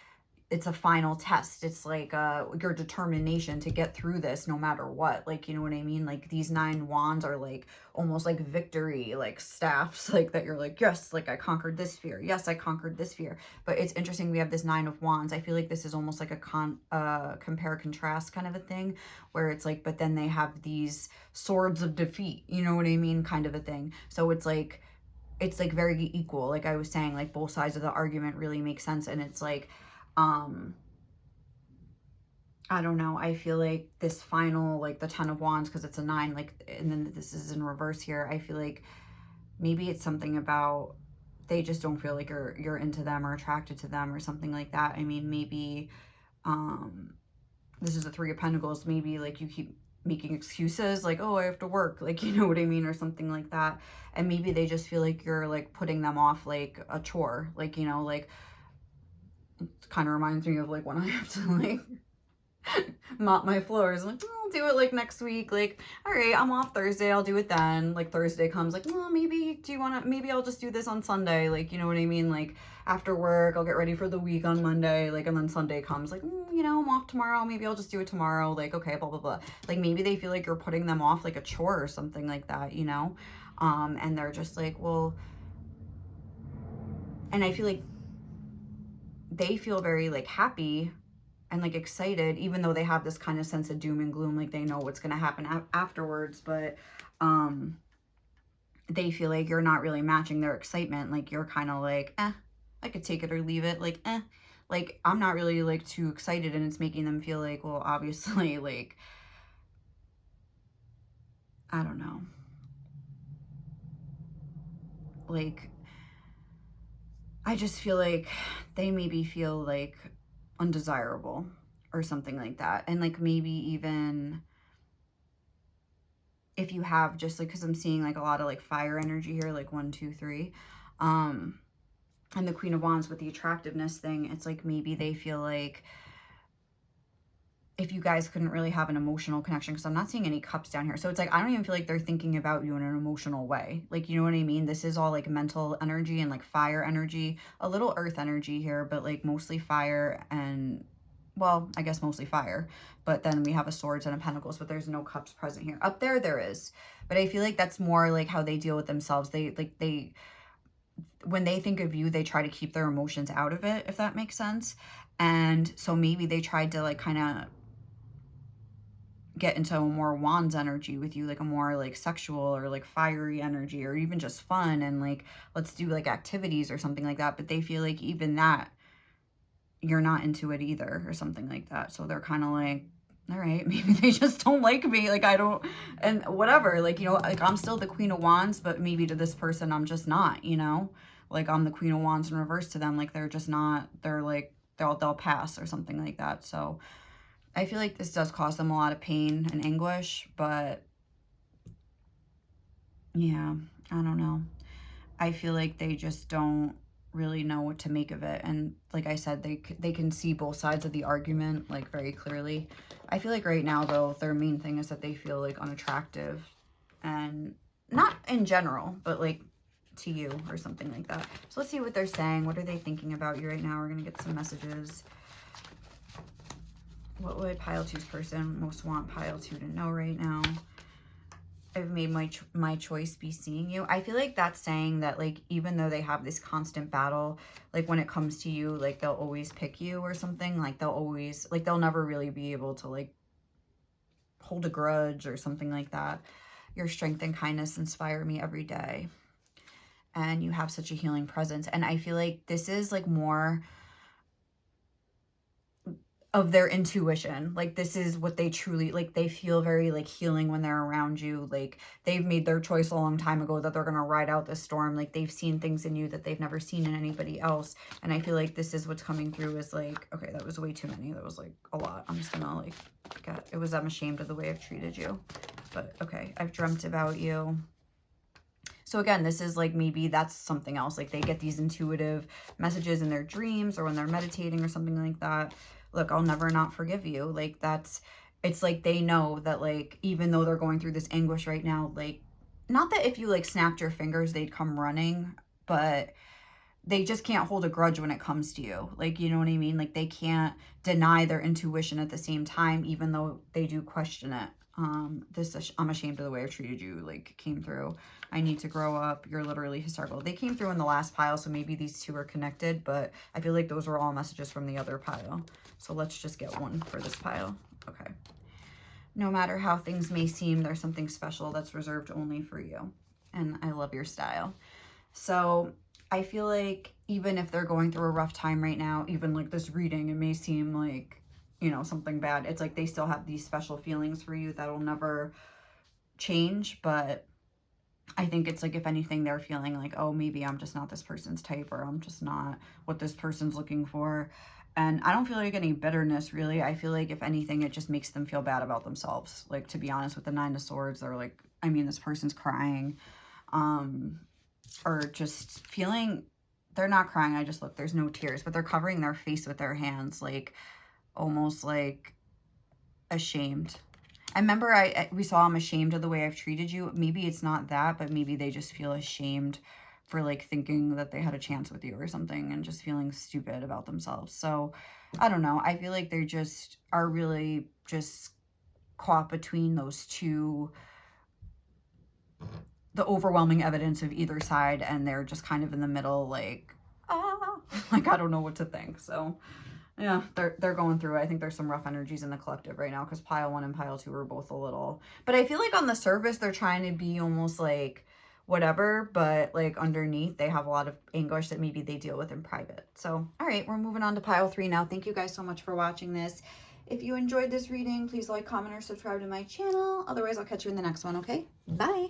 it's a final test. It's like your determination to get through this no matter what. Like, you know what I mean? Like, these 9 wands are like almost like victory, like staffs, like that you're like, yes, like I conquered this fear. Yes, I conquered this fear. But it's interesting, we have this 9 of wands. I feel like this is almost like a compare contrast kind of a thing, where it's like, but then they have these swords of defeat, you know what I mean? Kind of a thing. So it's like very equal. Like I was saying, like both sides of the argument really make sense. And it's like, I don't know. I feel like this final, like the 10 of wands, because it's a 9, like, and then this is in reverse here. I feel like maybe it's something about they just don't feel like you're into them or attracted to them or something like that. I mean, maybe this is a 3 of Pentacles. Maybe like you keep making excuses like, oh, I have to work, like, you know what I mean, or something like that. And maybe they just feel like you're like putting them off like a chore, like, you know, like, it kind of reminds me of like when I have to like mop my floors. I'm like, oh, I'll do it like next week. Like, all right, I'm off Thursday, I'll do it then. Like Thursday comes, like, well, maybe maybe I'll just do this on Sunday. Like, you know what I mean? Like after work, I'll get ready for the week on Monday. Like, and then Sunday comes, like, you know, I'm off tomorrow. Maybe I'll just do it tomorrow. Like, okay, blah, blah, blah. Like maybe they feel like you're putting them off like a chore or something like that, you know? And they're just like, well, and I feel like they feel very like happy and like excited, even though they have this kind of sense of doom and gloom, like they know what's going to happen afterwards. But they feel like you're not really matching their excitement. Like you're kind of like, I could take it or leave it. Like, like I'm not really like too excited. And it's making them feel like, well, obviously, like, I don't know, like I just feel like they maybe feel like undesirable or something like that. And like maybe even if you have just like, because I'm seeing like a lot of like fire energy here, like 1, 2, 3, and the Queen of Wands with the attractiveness thing, it's like maybe they feel like if you guys couldn't really have an emotional connection, because I'm not seeing any cups down here. So it's like, I don't even feel like they're thinking about you in an emotional way. Like, you know what I mean? This is all like mental energy and like fire energy, a little earth energy here, but like mostly fire and, well, I guess mostly fire. But then we have a swords and a pentacles, but there's no cups present here. Up there, there is. But I feel like that's more like how they deal with themselves. When they think of you, they try to keep their emotions out of it, if that makes sense. And so maybe they tried to like kind of get into a more wands energy with you, like a more like sexual or like fiery energy, or even just fun and like let's do like activities or something like that. But they feel like even that you're not into it either or something like that. So they're kind of like, all right, maybe they just don't like me, like I don't, and whatever, like, you know, like I'm still the Queen of Wands, but maybe to this person I'm just not, you know, like I'm the Queen of Wands in reverse to them, like they're just not, they're like they'll pass or something like that. So I feel like this does cause them a lot of pain and anguish, but yeah, I don't know. I feel like they just don't really know what to make of it. And like I said, they can see both sides of the argument like very clearly. I feel like right now though, their main thing is that they feel like unattractive, and not in general, but like to you or something like that. So let's see what they're saying. What are they thinking about you right now? We're going to get some messages. What would pile two's person most want pile two to know right now? I've made my choice be seeing you. I feel like that's saying that like even though they have this constant battle, like when it comes to you, like they'll always pick you or something. Like they'll always, like they'll never really be able to like hold a grudge or something like that. Your strength and kindness inspire me every day. And you have such a healing presence. And I feel like this is like more, of their intuition. Like, this is what they truly, like, they feel very, like, healing when they're around you. Like, they've made their choice a long time ago that they're going to ride out this storm. Like, they've seen things in you that they've never seen in anybody else. And I feel like this is what's coming through is like, okay, that was way too many. That was like a lot. I'm just gonna like it was, I'm ashamed of the way I've treated you. But okay, I've dreamt about you. So again, this is like, maybe that's something else. Like, they get these intuitive messages in their dreams or when they're meditating or something like that. Look, I'll never not forgive you. Like, that's, it's like they know that, like, even though they're going through this anguish right now, like, not that if you like snapped your fingers, they'd come running, but they just can't hold a grudge when it comes to you. Like, you know what I mean? Like, they can't deny their intuition at the same time, even though they do question it. This, I'm ashamed of the way I've treated you, like, came through. I need to grow up. You're literally hysterical. They came through in the last pile, so maybe these two are connected, but I feel like those were all messages from the other pile. So let's just get one for this pile. Okay. No matter how things may seem, there's something special that's reserved only for you. And I love your style. So I feel like even if they're going through a rough time right now, even like this reading, it may seem like, you know, something bad. It's like they still have these special feelings for you that'll never change. But I think it's like, if anything, they're feeling like, oh, maybe I'm just not this person's type, or I'm just not what this person's looking for. And I don't feel like any bitterness, really. I feel like, if anything, it just makes them feel bad about themselves. Like, to be honest, with the Nine of Swords, they're like, I mean, this person's crying. Or just feeling, they're not crying. I just look, there's no tears, but they're covering their face with their hands, like, almost like ashamed. I remember we saw I'm ashamed of the way I've treated you. Maybe it's not that, but maybe they just feel ashamed for like thinking that they had a chance with you or something, and just feeling stupid about themselves. So I don't know. I feel like they just are really just caught between those two, the overwhelming evidence of either side, and they're just kind of in the middle, like, like, I don't know what to think. So yeah, they're going through it. I think there's some rough energies in the collective right now, because pile 1 and pile 2 are both a little, but I feel like on the surface they're trying to be almost like whatever, but like underneath they have a lot of anguish that maybe they deal with in private. So all right, we're moving on to pile 3 now. Thank you guys so much for watching this. If you enjoyed this reading, please like, comment, or subscribe to my channel. Otherwise, I'll catch you in the next one. Okay, bye.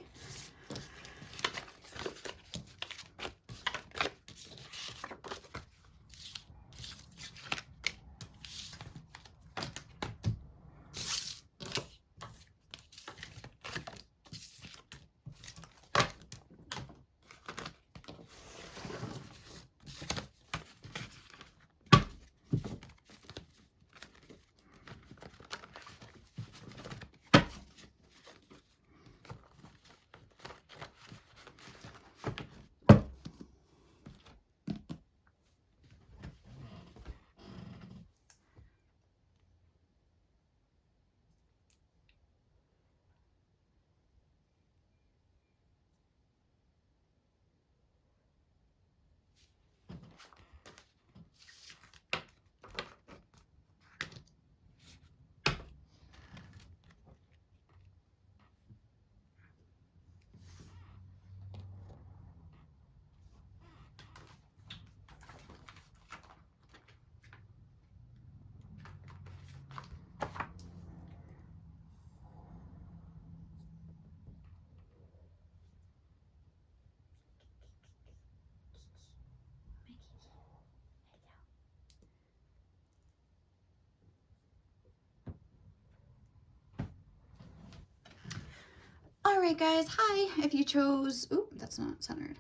All right, guys. Hi. If you chose, oop, that's not centered.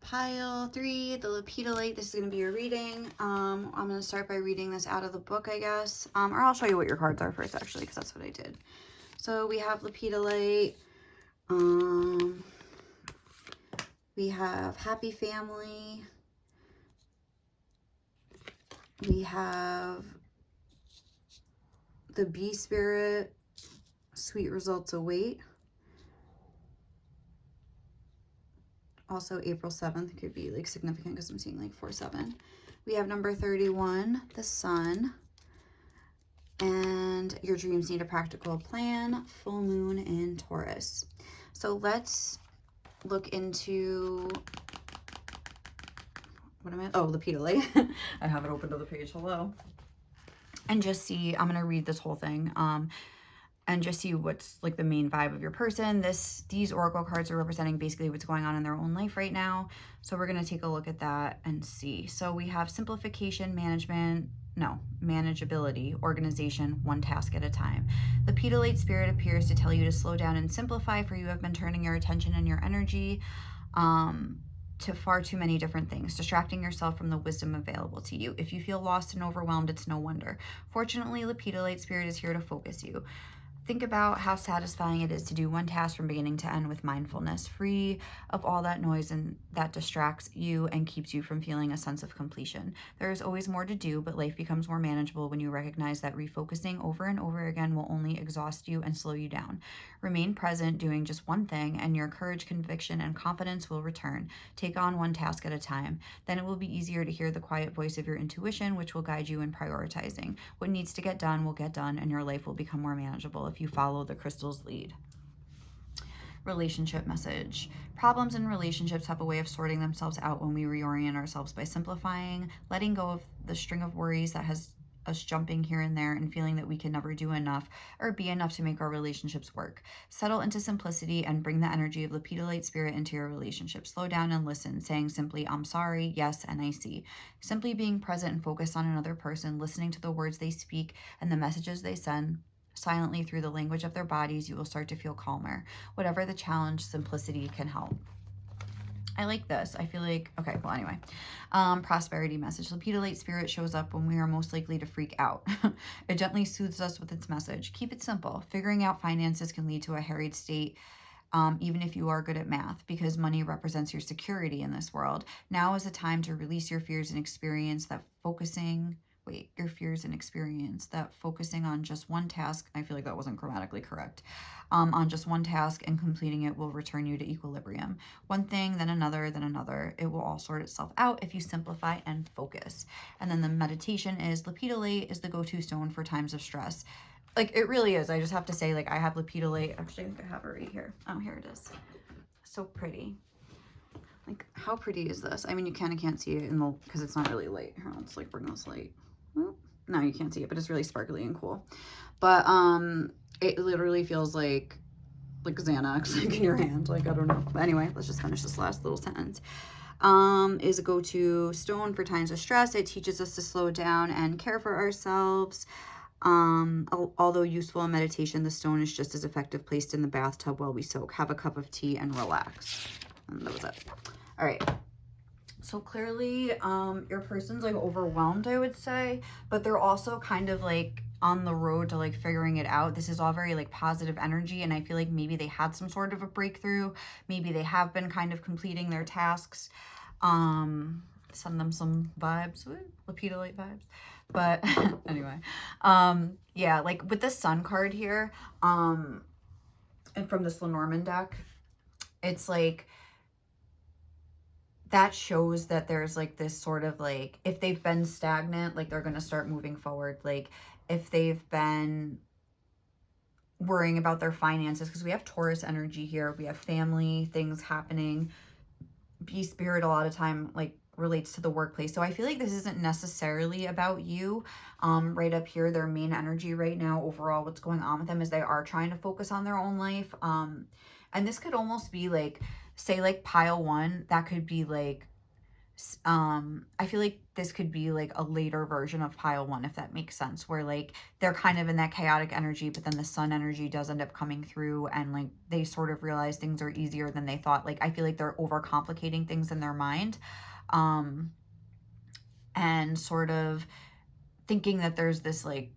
Pile 3, the Lepidolite. This is going to be your reading. I'm going to start by reading this out of the book, I guess. Or I'll show you what your cards are first, actually, because that's what I did. So we have Lepidolite. We have Happy Family. We have the Bee Spirit. Sweet results await. Also, April 7th could be like significant because I'm seeing like 4-7. We have number 31, the Sun. And your dreams need a practical plan. Full moon in Taurus. So let's look into, what am I? Oh, Lepidolite. I have it open to the page. Hello. and just see, I'm going to read this whole thing, and just see what's like the main vibe of your person. These oracle cards are representing basically what's going on in their own life right now. So we're going to take a look at that and see. So we have simplification, manageability, organization, one task at a time. The pedalate spirit appears to tell you to slow down and simplify, for you have been turning your attention and your energy to far too many different things, distracting yourself from the wisdom available to you. If you feel lost and overwhelmed, it's no wonder. Fortunately, the pedalate spirit is here to focus you. Think about how satisfying it is to do one task from beginning to end with mindfulness, free of all that noise and that distracts you and keeps you from feeling a sense of completion. There is always more to do, but life becomes more manageable when you recognize that refocusing over and over again will only exhaust you and slow you down. Remain present, doing just one thing, and your courage, conviction, and confidence will return. Take on one task at a time. Then it will be easier to hear the quiet voice of your intuition, which will guide you in prioritizing. What needs to get done will get done, and your life will become more manageable if you follow the crystal's lead. Relationship message. Problems in relationships have a way of sorting themselves out when we reorient ourselves by simplifying, letting go of the string of worries that has us jumping here and there and feeling that we can never do enough or be enough to make our relationships work. Settle into simplicity and bring the energy of the pedalate spirit into your relationship. Slow down and listen, saying simply, I'm sorry, yes, and I see. Simply being present and focused on another person, listening to the words they speak and the messages they send silently through the language of their bodies, you will start to feel calmer. Whatever the challenge, simplicity can help. I like this. I feel like, okay, well, anyway. Prosperity message. The pedalate spirit shows up when we are most likely to freak out. It gently soothes us with its message. Keep it simple. Figuring out finances can lead to a harried state, even if you are good at math, because money represents your security in this world. Now is the time to release your fears and experience that focusing on just one task, I feel like that wasn't grammatically correct, on just one task and completing it will return you to equilibrium. One thing, then another, then another. It will all sort itself out if you simplify and focus. And then the meditation is, lepidolate is the go-to stone for times of stress. Like, it really is. I just have to say, like, I have lepidolate. Actually, I think I have it right here. Oh, here it is. So pretty. Like, how pretty is this? I mean, you kind of can't see it because it's not really light. Here, let's like bring this light. No, you can't see it, but it's really sparkly and cool. But it literally feels like Xanax, like in your hand. Like, I don't know. But anyway, let's just finish this last little sentence. Is a go-to stone for times of stress. It teaches us to slow down and care for ourselves. Although useful in meditation, the stone is just as effective placed in the bathtub while we soak. Have a cup of tea and relax. And that was it. All right. So clearly, your person's like overwhelmed, I would say, but they're also kind of like on the road to like figuring it out. This is all very like positive energy, and I feel like maybe they had some sort of a breakthrough. Maybe they have been kind of completing their tasks. Send them some vibes, lepidolate vibes. But anyway, yeah, like with the Sun card here, and from this Lenormand deck, it's like, that shows that there's like this sort of like, if they've been stagnant, like they're going to start moving forward. Like if they've been worrying about their finances, because we have Taurus energy here, we have family things happening. Bee spirit a lot of time like relates to the workplace. So I feel like this isn't necessarily about you. Right up here, their main energy right now, overall, what's going on with them is they are trying to focus on their own life. And this could almost be like, say like pile one, that could be like, I feel like this could be like a later version of pile one, if that makes sense, where like they're kind of in that chaotic energy, but then the Sun energy does end up coming through and like they sort of realize things are easier than they thought. Like I feel like they're overcomplicating things in their mind, and sort of thinking that there's this like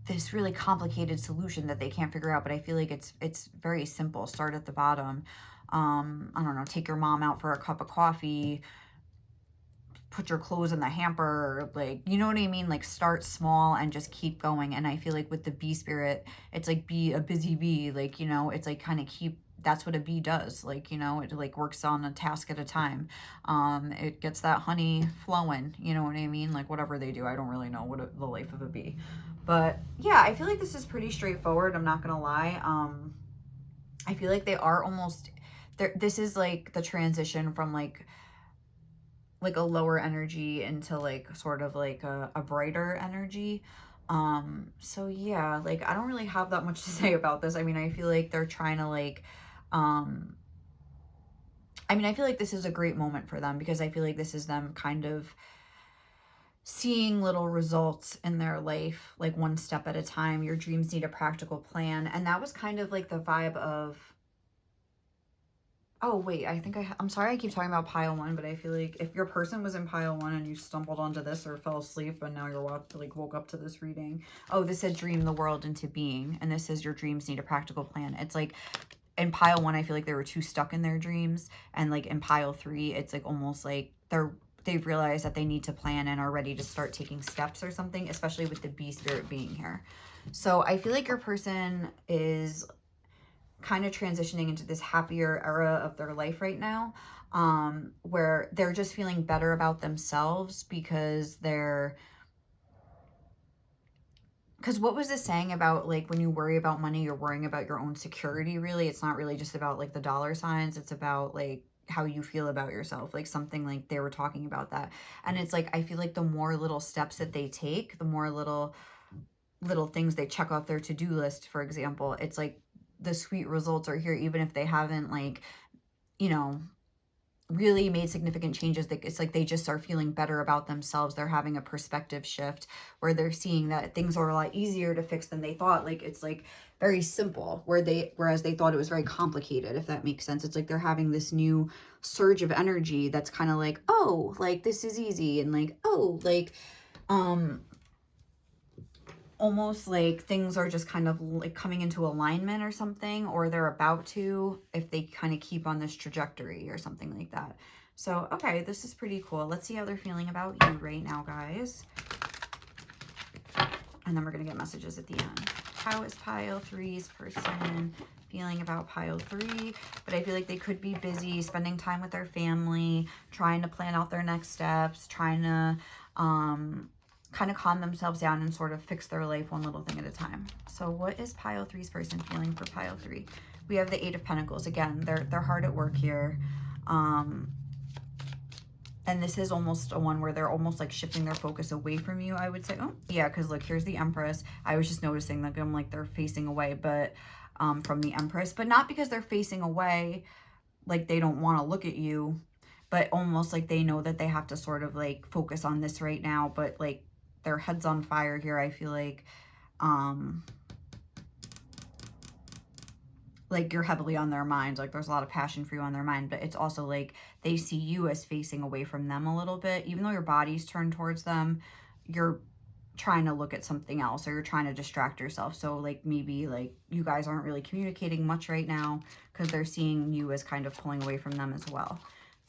this really complicated solution that they can't figure out. But I feel like it's very simple. Start at the bottom. I don't know, take your mom out for a cup of coffee, put your clothes in the hamper, like, you know what I mean? Like start small and just keep going. And I feel like with the bee spirit, it's like be a busy bee, like, you know, it's like kind of that's what a bee does. Like, you know, it like works on a task at a time. It gets that honey flowing, you know what I mean? Like whatever they do, I don't really know what the life of a bee. But yeah, I feel like this is pretty straightforward. I'm not going to lie. I feel like they are almost there. This is like the transition from like like a lower energy into like sort of like a brighter energy. So yeah, like I don't really have that much to say about this. I mean, I feel like they're trying to like, I mean, I feel like this is a great moment for them because I feel like this is them kind of seeing little results in their life, like one step at a time. Your dreams need a practical plan. And that was kind of like the vibe of, oh wait, I think I'm sorry I keep talking about pile one, but I feel like if your person was in pile one and you stumbled onto this or fell asleep and now you're like woke up to this reading, oh, this said dream the world into being, and this says your dreams need a practical plan. It's like in pile one, I feel like they were too stuck in their dreams, and like in pile three, it's like almost like they've realized that they need to plan and are ready to start taking steps or something, especially with the bee spirit being here. So I feel like your person is kind of transitioning into this happier era of their life right now, where they're just feeling better about themselves because what was this saying about like when you worry about money, you're worrying about your own security, really? It's not really just about like the dollar signs, it's about like how you feel about yourself, like something like they were talking about that. And it's like I feel like the more little steps that they take, the more little things they check off their to-do list, for example, it's like the sweet results are here, even if they haven't like, you know, really made significant changes. It's like they just are feeling better about themselves. They're having a perspective shift where they're seeing that things are a lot easier to fix than they thought. Like it's like very simple, whereas they thought it was very complicated, if that makes sense. It's like they're having this new surge of energy that's kind of like, oh, like this is easy, and like, oh, like almost like things are just kind of like coming into alignment or something, or they're about to, if they kind of keep on this trajectory or something like that. So, okay, this is pretty cool. Let's see how they're feeling about you right now, guys. And then we're going to get messages at the end. How is pile three's person feeling about pile three? But I feel like they could be busy spending time with their family, trying to plan out their next steps, trying to, kind of calm themselves down and sort of fix their life one little thing at a time. So what is pile three's person feeling for pile three? We have the Eight of Pentacles. Again, they're hard at work here. And this is almost a one where they're almost like shifting their focus away from you, I would say. Oh, yeah, because look, here's the Empress. I was just noticing that I'm like they're facing away, but from the Empress. But not because they're facing away, like they don't want to look at you, but almost like they know that they have to sort of like focus on this right now, but like their head's on fire here. I feel like you're heavily on their mind. Like there's a lot of passion for you on their mind, but it's also like they see you as facing away from them a little bit. Even though your body's turned towards them, you're trying to look at something else, or you're trying to distract yourself. So like maybe like you guys aren't really communicating much right now because they're seeing you as kind of pulling away from them as well.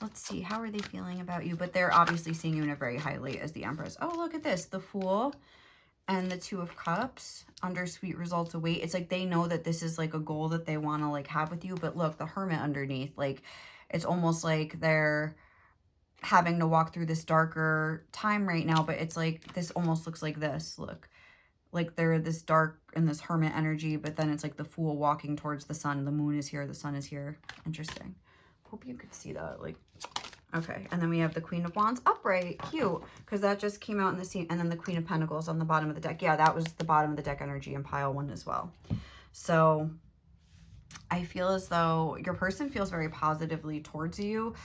Let's see, how are they feeling about you? But they're obviously seeing you in a very high light as the Empress. Oh, look at this, the Fool and the Two of Cups. Under sweet results await. It's like they know that this is like a goal that they want to like have with you. But look, the Hermit underneath, like it's almost like they're having to walk through this darker time right now. But it's like this almost looks like this. Look, like they're this dark and this Hermit energy, but then it's like the Fool walking towards the sun. The moon is here, the sun is here. Interesting. Hope you could see that. Like, okay, and then we have the Queen of Wands upright. Cute, because that just came out in the scene. And then the Queen of Pentacles on the bottom of the deck. Yeah, that was the bottom of the deck energy in pile one as well. So I feel as though your person feels very positively towards you.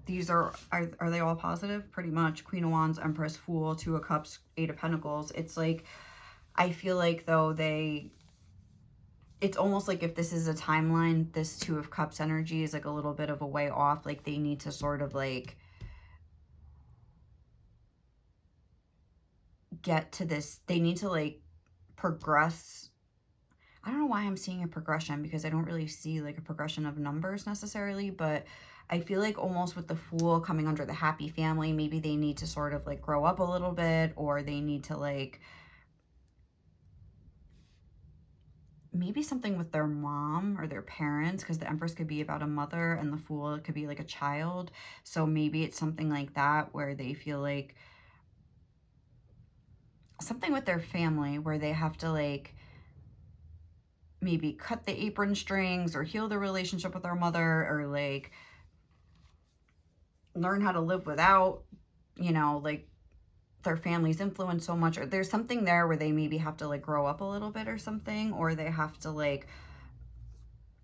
These are they all positive? Pretty much. Queen of Wands, Empress, Fool, Two of Cups, Eight of Pentacles. It's like, I feel like though it's almost like if this is a timeline, this Two of Cups energy is like a little bit of a way off. Like they need to sort of like get to this. They need to like progress. I don't know why I'm seeing a progression, because I don't really see like a progression of numbers necessarily, but I feel like almost with the Fool coming under the happy family, maybe they need to sort of like grow up a little bit, or they need to like maybe something with their mom or their parents, because the Empress could be about a mother and the Fool could be like a child. So maybe it's something like that where they feel like something with their family where they have to like maybe cut the apron strings or heal the relationship with their mother, or like learn how to live without, you know, like their family's influence so much, or there's something there where they maybe have to like grow up a little bit or something, or they have to like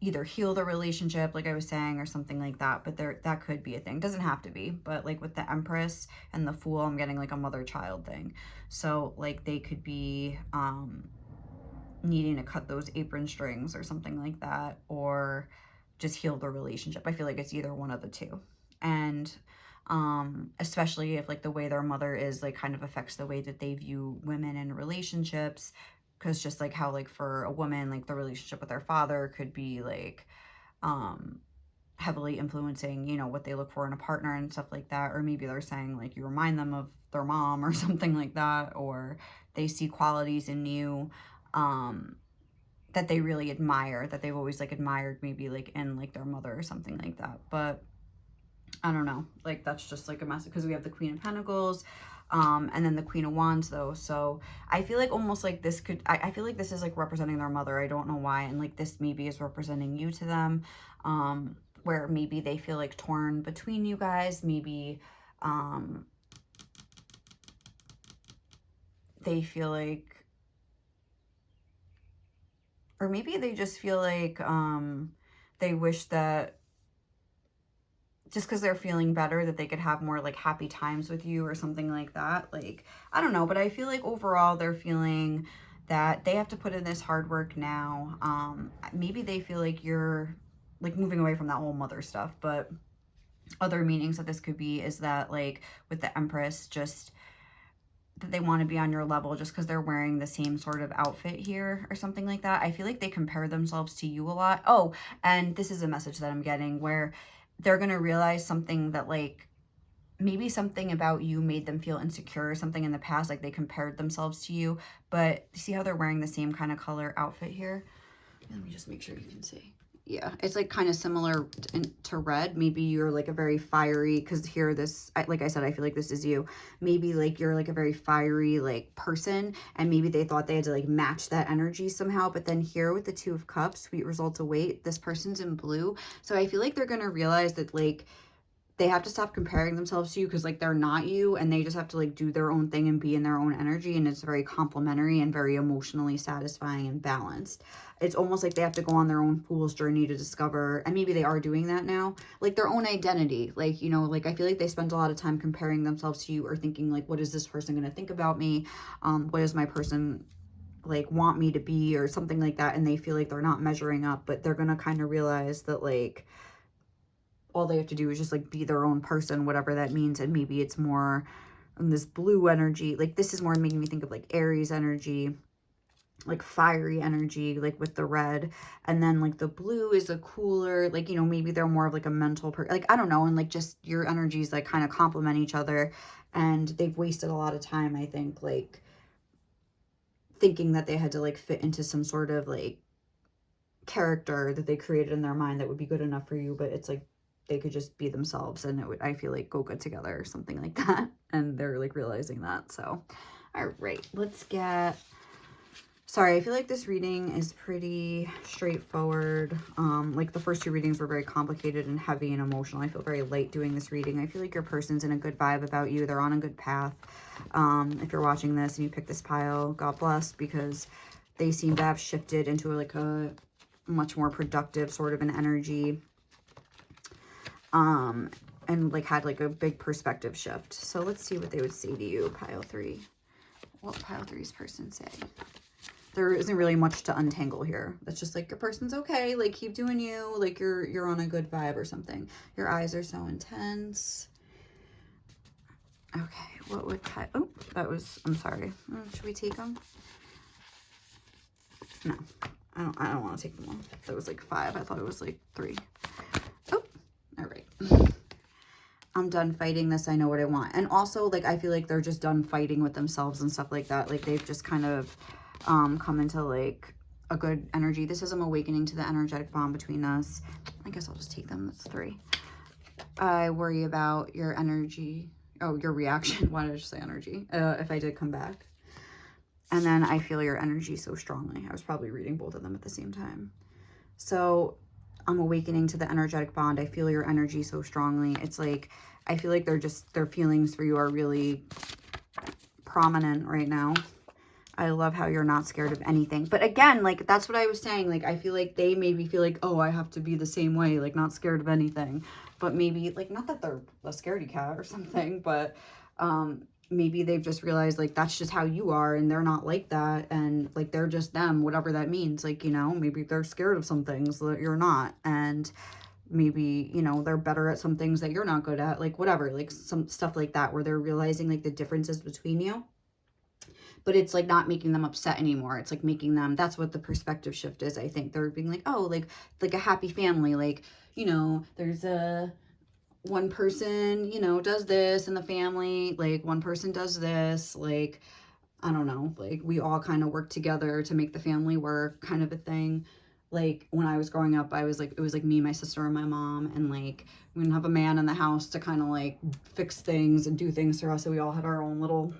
either heal the relationship, like I was saying, or something like that. But that could be a thing. Doesn't have to be, but like with the Empress and the Fool, I'm getting like a mother-child thing. So like they could be needing to cut those apron strings or something like that, or just heal the relationship. I feel like it's either one of the two. And especially if like the way their mother is like kind of affects the way that they view women in relationships, because just like how like for a woman, like the relationship with their father could be like heavily influencing, you know, what they look for in a partner and stuff like that. Or maybe they're saying like you remind them of their mom or something like that, or they see qualities in you that they really admire, that they've always like admired, maybe like in like their mother or something like that. But I don't know, like that's just like a message, because we have the Queen of Pentacles and then the Queen of Wands though. So I feel like almost like this could, I feel like this is like representing their mother. I don't know why. And like this maybe is representing you to them, where maybe they feel like torn between you guys. Maybe they feel like, or maybe they just feel like they wish that just because they're feeling better that they could have more like happy times with you or something like that. Like, I don't know, but I feel like overall they're feeling that they have to put in this hard work now. Maybe they feel like you're like moving away from that whole mother stuff, but other meanings that this could be is that like with the Empress, just that they want to be on your level just because they're wearing the same sort of outfit here or something like that. I feel like they compare themselves to you a lot. Oh, and this is a message that I'm getting where they're going to realize something that like maybe something about you made them feel insecure or something in the past, like they compared themselves to you. But see how they're wearing the same kind of color outfit here? Let me just make sure you can see. Yeah, it's like kind of similar to red. Maybe you're like a very fiery, because here this, like I said, I feel like this is you. Maybe like you're like a very fiery like person, and maybe they thought they had to like match that energy somehow. But then here with the Two of Cups, sweet results await, this person's in blue. So I feel like they're going to realize that like they have to stop comparing themselves to you, because like they're not you, and they just have to like do their own thing and be in their own energy, and it's very complimentary and very emotionally satisfying and balanced. It's almost like they have to go on their own fool's journey to discover, and maybe they are doing that now, like their own identity. Like, you know, like I feel like they spend a lot of time comparing themselves to you, or thinking like, what is this person going to think about me? What does my person like want me to be, or something like that, and they feel like they're not measuring up. But they're going to kind of realize that like all they have to do is just like be their own person, whatever that means. And maybe it's more in this blue energy. Like this is more making me think of like Aries energy, like fiery energy, like with the red. And then like the blue is a cooler, like, you know, maybe they're more of like a mental like, I don't know. And like just your energies like kind of complement each other. And they've wasted a lot of time, I think, like thinking that they had to like fit into some sort of like character that they created in their mind that would be good enough for you. But it's like they could just be themselves, and it would, I feel like, go good together or something like that. And they're like realizing that. So all right, let's get, sorry, I feel like this reading is pretty straightforward. Like the first two readings were very complicated and heavy and emotional. I feel very light doing this reading. I feel like your person's in a good vibe about you. They're on a good path. If you're watching this and you pick this pile, God bless, because they seem to have shifted into like a much more productive sort of an energy. And like had like a big perspective shift. So let's see what they would say to you, pile 3. What pile 3's person say? There isn't really much to untangle here. It's just like your person's okay, like keep doing you, like you're on a good vibe or something. Your eyes are so intense. Okay, what would pile, oh, that was, I'm sorry. Should we take them? No, I don't want to take them all. That was like 5. I thought it was like 3. Oh, all right. I'm done fighting this. I know what I want. And also, like, I feel like they're just done fighting with themselves and stuff like that. Like, they've just kind of come into, like, a good energy. This is an awakening to the energetic bond between us. I guess I'll just take them. That's 3. I worry about your energy. Oh, your reaction. Why did I just say energy? If I did come back. And then I feel your energy so strongly. I was probably reading both of them at the same time. So I'm awakening to the energetic bond. I feel your energy so strongly. It's like, I feel like their feelings for you are really prominent right now. I love how you're not scared of anything. But again, like, that's what I was saying. Like, I feel like they maybe feel like, oh, I have to be the same way, like, not scared of anything. But maybe, like, not that they're a scaredy cat or something, but maybe they've just realized, like, that's just how you are, and they're not like that, and, like, they're just them, whatever that means. Like, you know, maybe they're scared of some things that you're not, and maybe, you know, they're better at some things that you're not good at, like, whatever, like, some stuff like that, where they're realizing, like, the differences between you. But it's like not making them upset anymore. It's like making them, that's what the perspective shift is. I think they're being like, oh, like a happy family. Like, you know, there's one person, you know, does this in the family. Like one person does this. Like, I don't know, like we all kind of work together to make the family work, kind of a thing. Like when I was growing up, I was like, it was like me, my sister, and my mom, and like we didn't have a man in the house to kind of like fix things and do things for us. So we all had our own little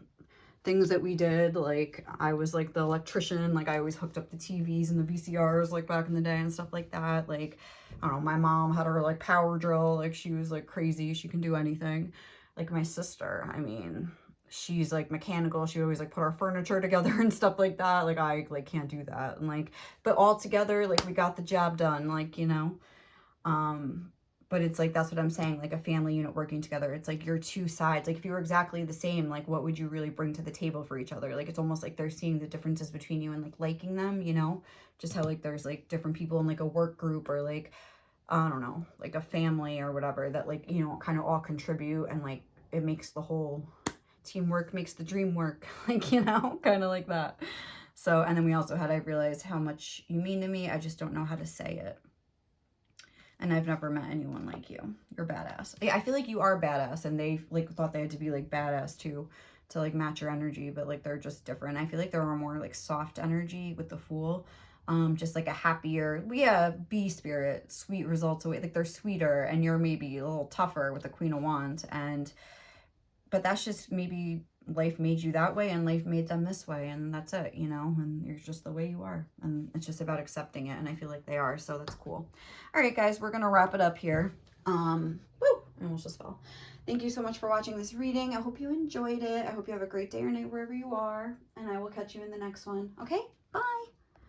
things that we did. Like I was like the electrician, like I always hooked up the TVs and the VCRs like back in the day and stuff like that. Like I don't know, my mom had her like power drill, like she was like crazy, she can do anything. Like my sister, I mean, she's like mechanical, she always like put our furniture together and stuff like that. Like I like can't do that. And like, but all together, like we got the job done, like, you know. But it's like, that's what I'm saying, like a family unit working together. It's like your two sides. Like if you were exactly the same, like what would you really bring to the table for each other? Like it's almost like they're seeing the differences between you and like liking them, you know, just how like there's like different people in like a work group or like, I don't know, like a family or whatever that like, you know, kind of all contribute, and like it makes the whole teamwork makes the dream work, like, you know, kind of like that. So, and then we also had, I realized how much you mean to me. I just don't know how to say it. And I've never met anyone like you. You're badass. I feel like you are badass, and they like thought they had to be like badass too to like match your energy, but like they're just different. I feel like they're more like soft energy with the Fool. Just like a happier, yeah, bee spirit, sweet results away. Like they're sweeter, and you're maybe a little tougher with the Queen of Wands. And but that's just maybe life made you that way and life made them this way, and that's it, you know, and you're just the way you are, and it's just about accepting it, and I feel like they are, so that's cool. All right, guys, we're gonna wrap it up here. Woo, I almost just fell. Thank you so much for watching this reading. I hope you enjoyed it. I hope you have a great day or night wherever you are, and I will catch you in the next one. Okay, bye.